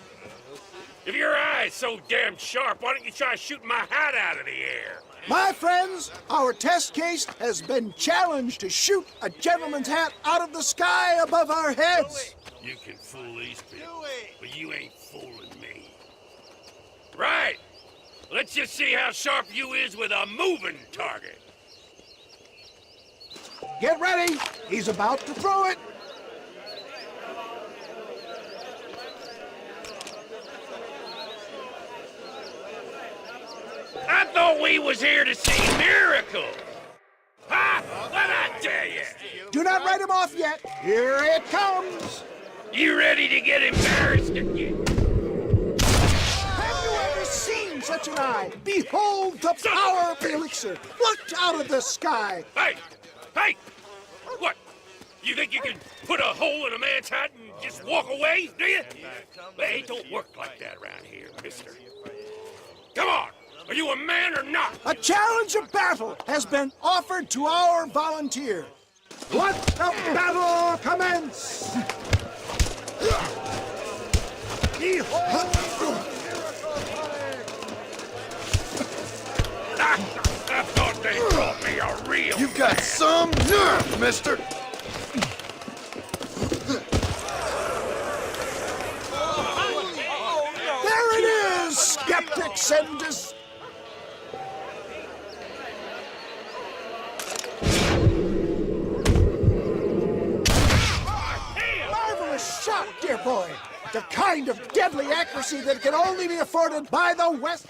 If your eye's so damn sharp, why don't you try shooting my hat out of the air? My friends, our test case has been challenged to shoot a gentleman's hat out of the sky above our heads. You can fool these people, but you ain't fooling me. Right. Let's just see how sharp you is with a moving target. Get ready. He's about to throw it. I thought we was here to see miracles. Ha! What'd I tell you? Do not write him off yet. Here it comes. You ready to get embarrassed again? Have you ever seen such an eye? Behold the power of the elixir plucked out of the sky. Hey! Hey! What? You think you can put a hole in a man's hat and just walk away, do you? Hey, it don't work like that around here, mister. Come on! Are you a man or not? A challenge of battle has been offered to our volunteer. Let the battle commence! I thought they brought me a real You've got some nerve, mister! There it is, skeptics and marvelous shot, dear boy. The kind of deadly accuracy that can only be afforded by the West.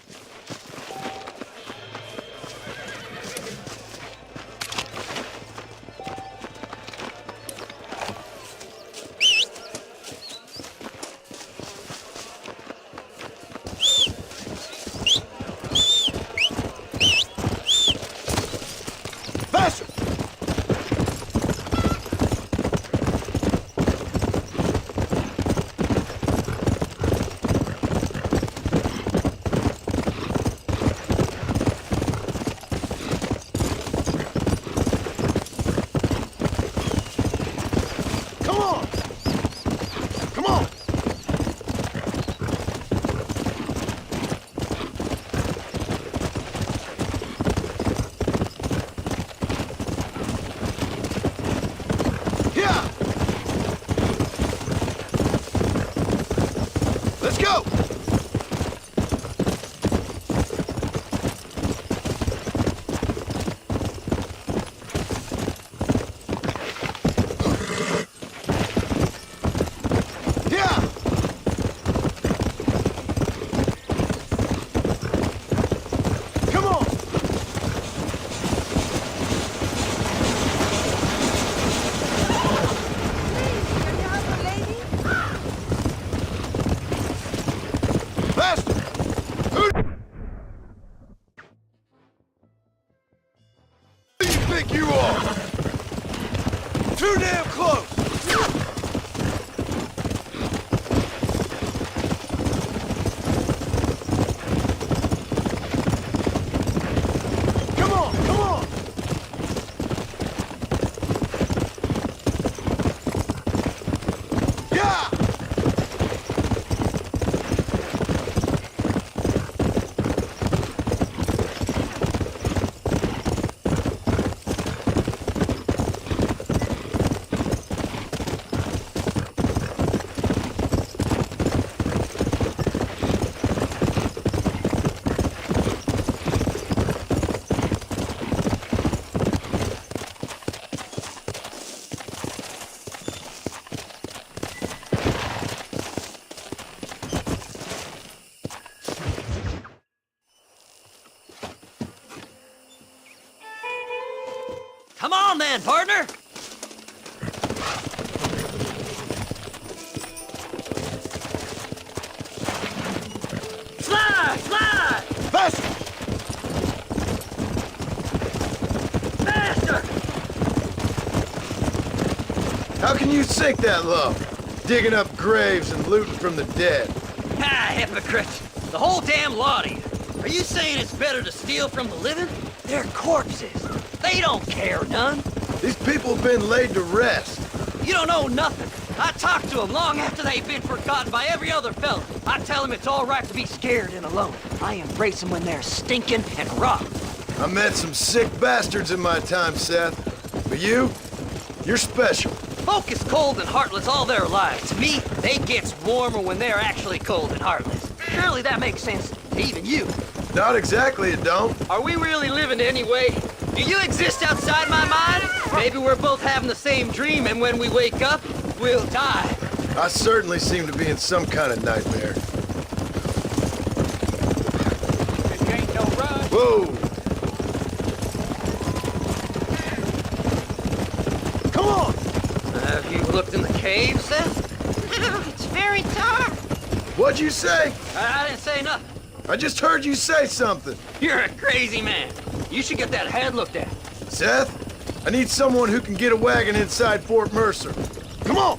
Faster! Come on! Come on! Yeah! Let's go! Yeah! Come on! Faster! Who do you think you are? Too damn close! Come on, come on! Yeah! Come on then, partner! Slide! Slide! Faster! Faster! How can you sink that low? Digging up graves and looting from the dead. Ah, hypocrites! The whole damn lot of you. Are you saying it's better to steal from the living? They're corpses. They don't care none. These people have been laid to rest. You don't know nothing. I talk to them long after they've been forgotten by every other fella. I tell them it's all right to be scared and alone. I embrace them when they're stinking and rotten. I met some sick bastards in my time, Seth. But you're special. Folk is cold and heartless all their lives. To me, they gets warmer when they're actually cold and heartless. Surely that makes sense to even you. Not exactly, it don't. Are we really living anyway? Do you exist outside my mind? Maybe we're both having the same dream, and when we wake up, we'll die. I certainly seem to be in some kind of nightmare. This ain't no rush. Whoa! Come on! Have you looked in the cave, Seth? It's very dark. What'd you say? I didn't say nothing. I just heard you say something. You're a crazy man. You should get that head looked at. Seth, I need someone who can get a wagon inside Fort Mercer. Come on!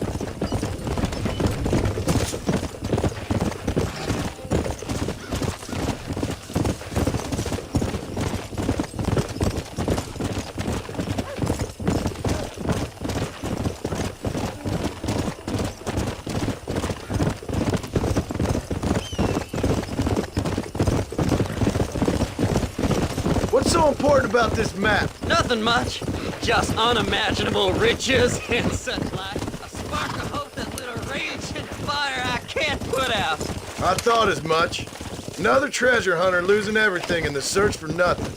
What's so important about this map? Nothing much. Just unimaginable riches and such like. A spark of hope that lit a raging fire I can't put out. I thought as much. Another treasure hunter losing everything in the search for nothing.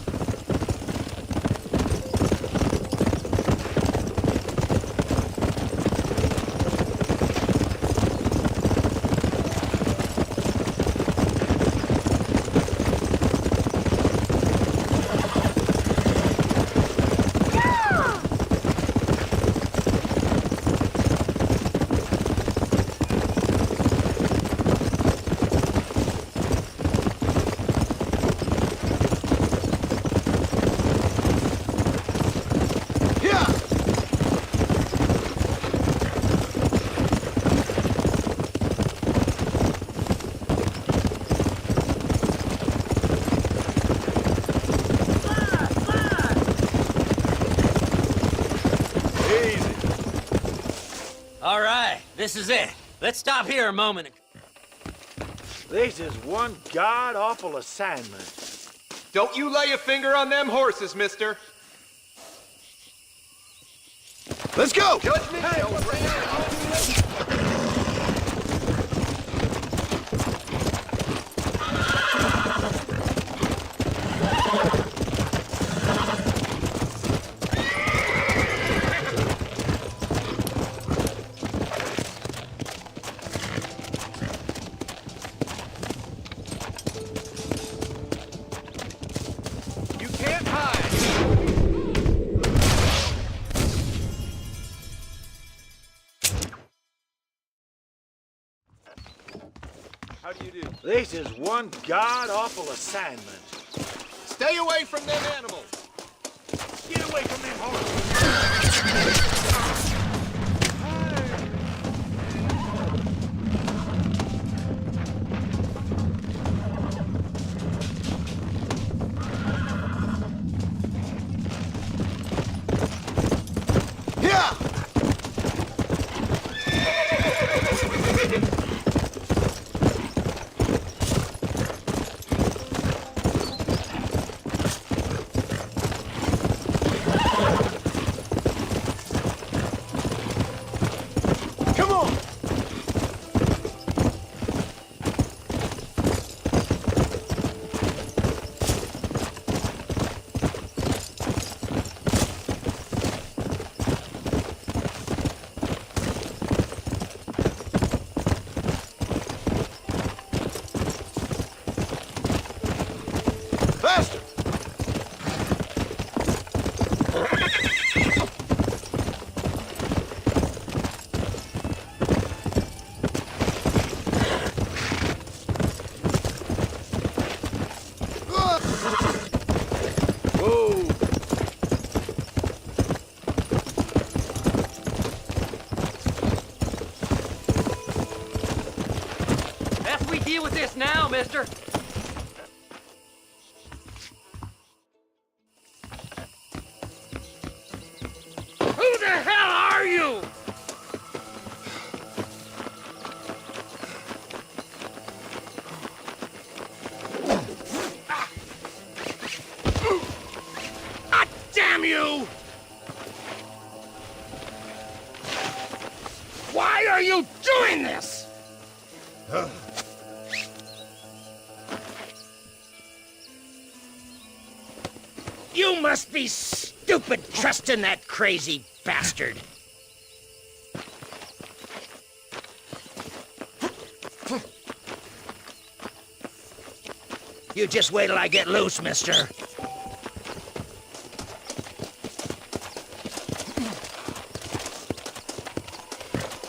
All right, this is it. Let's stop here a moment. This is one god-awful assignment. Don't you lay a finger on them horses, mister. Let's go! Judgment shall reign. You can't hide. How do you do? This is one god-awful assignment. Stay away from them animals. Get away from them horses! Faster! Whoa! Best we deal with this now, mister. Who the hell are you? Why are you doing this? You must be stupid trusting that crazy bastard. You just wait till I get loose, mister.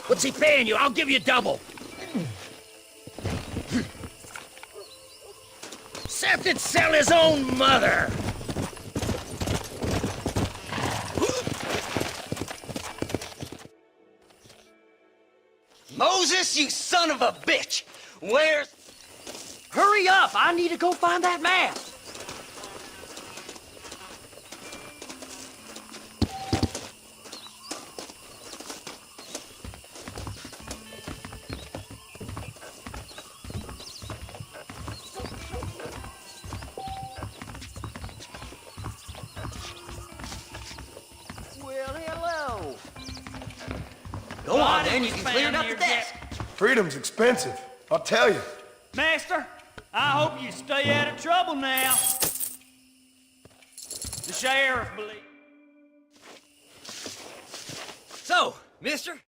What's he paying you? I'll give you double. Seth could sell his own mother. Moses, you son of a bitch! Where's... Hurry up! I need to go find that map! Well, hello. Go on, then. You can clear it up the desk. Freedom's expensive, I'll tell you. Master, I hope you stay out of trouble now. The sheriff believes. So, mister,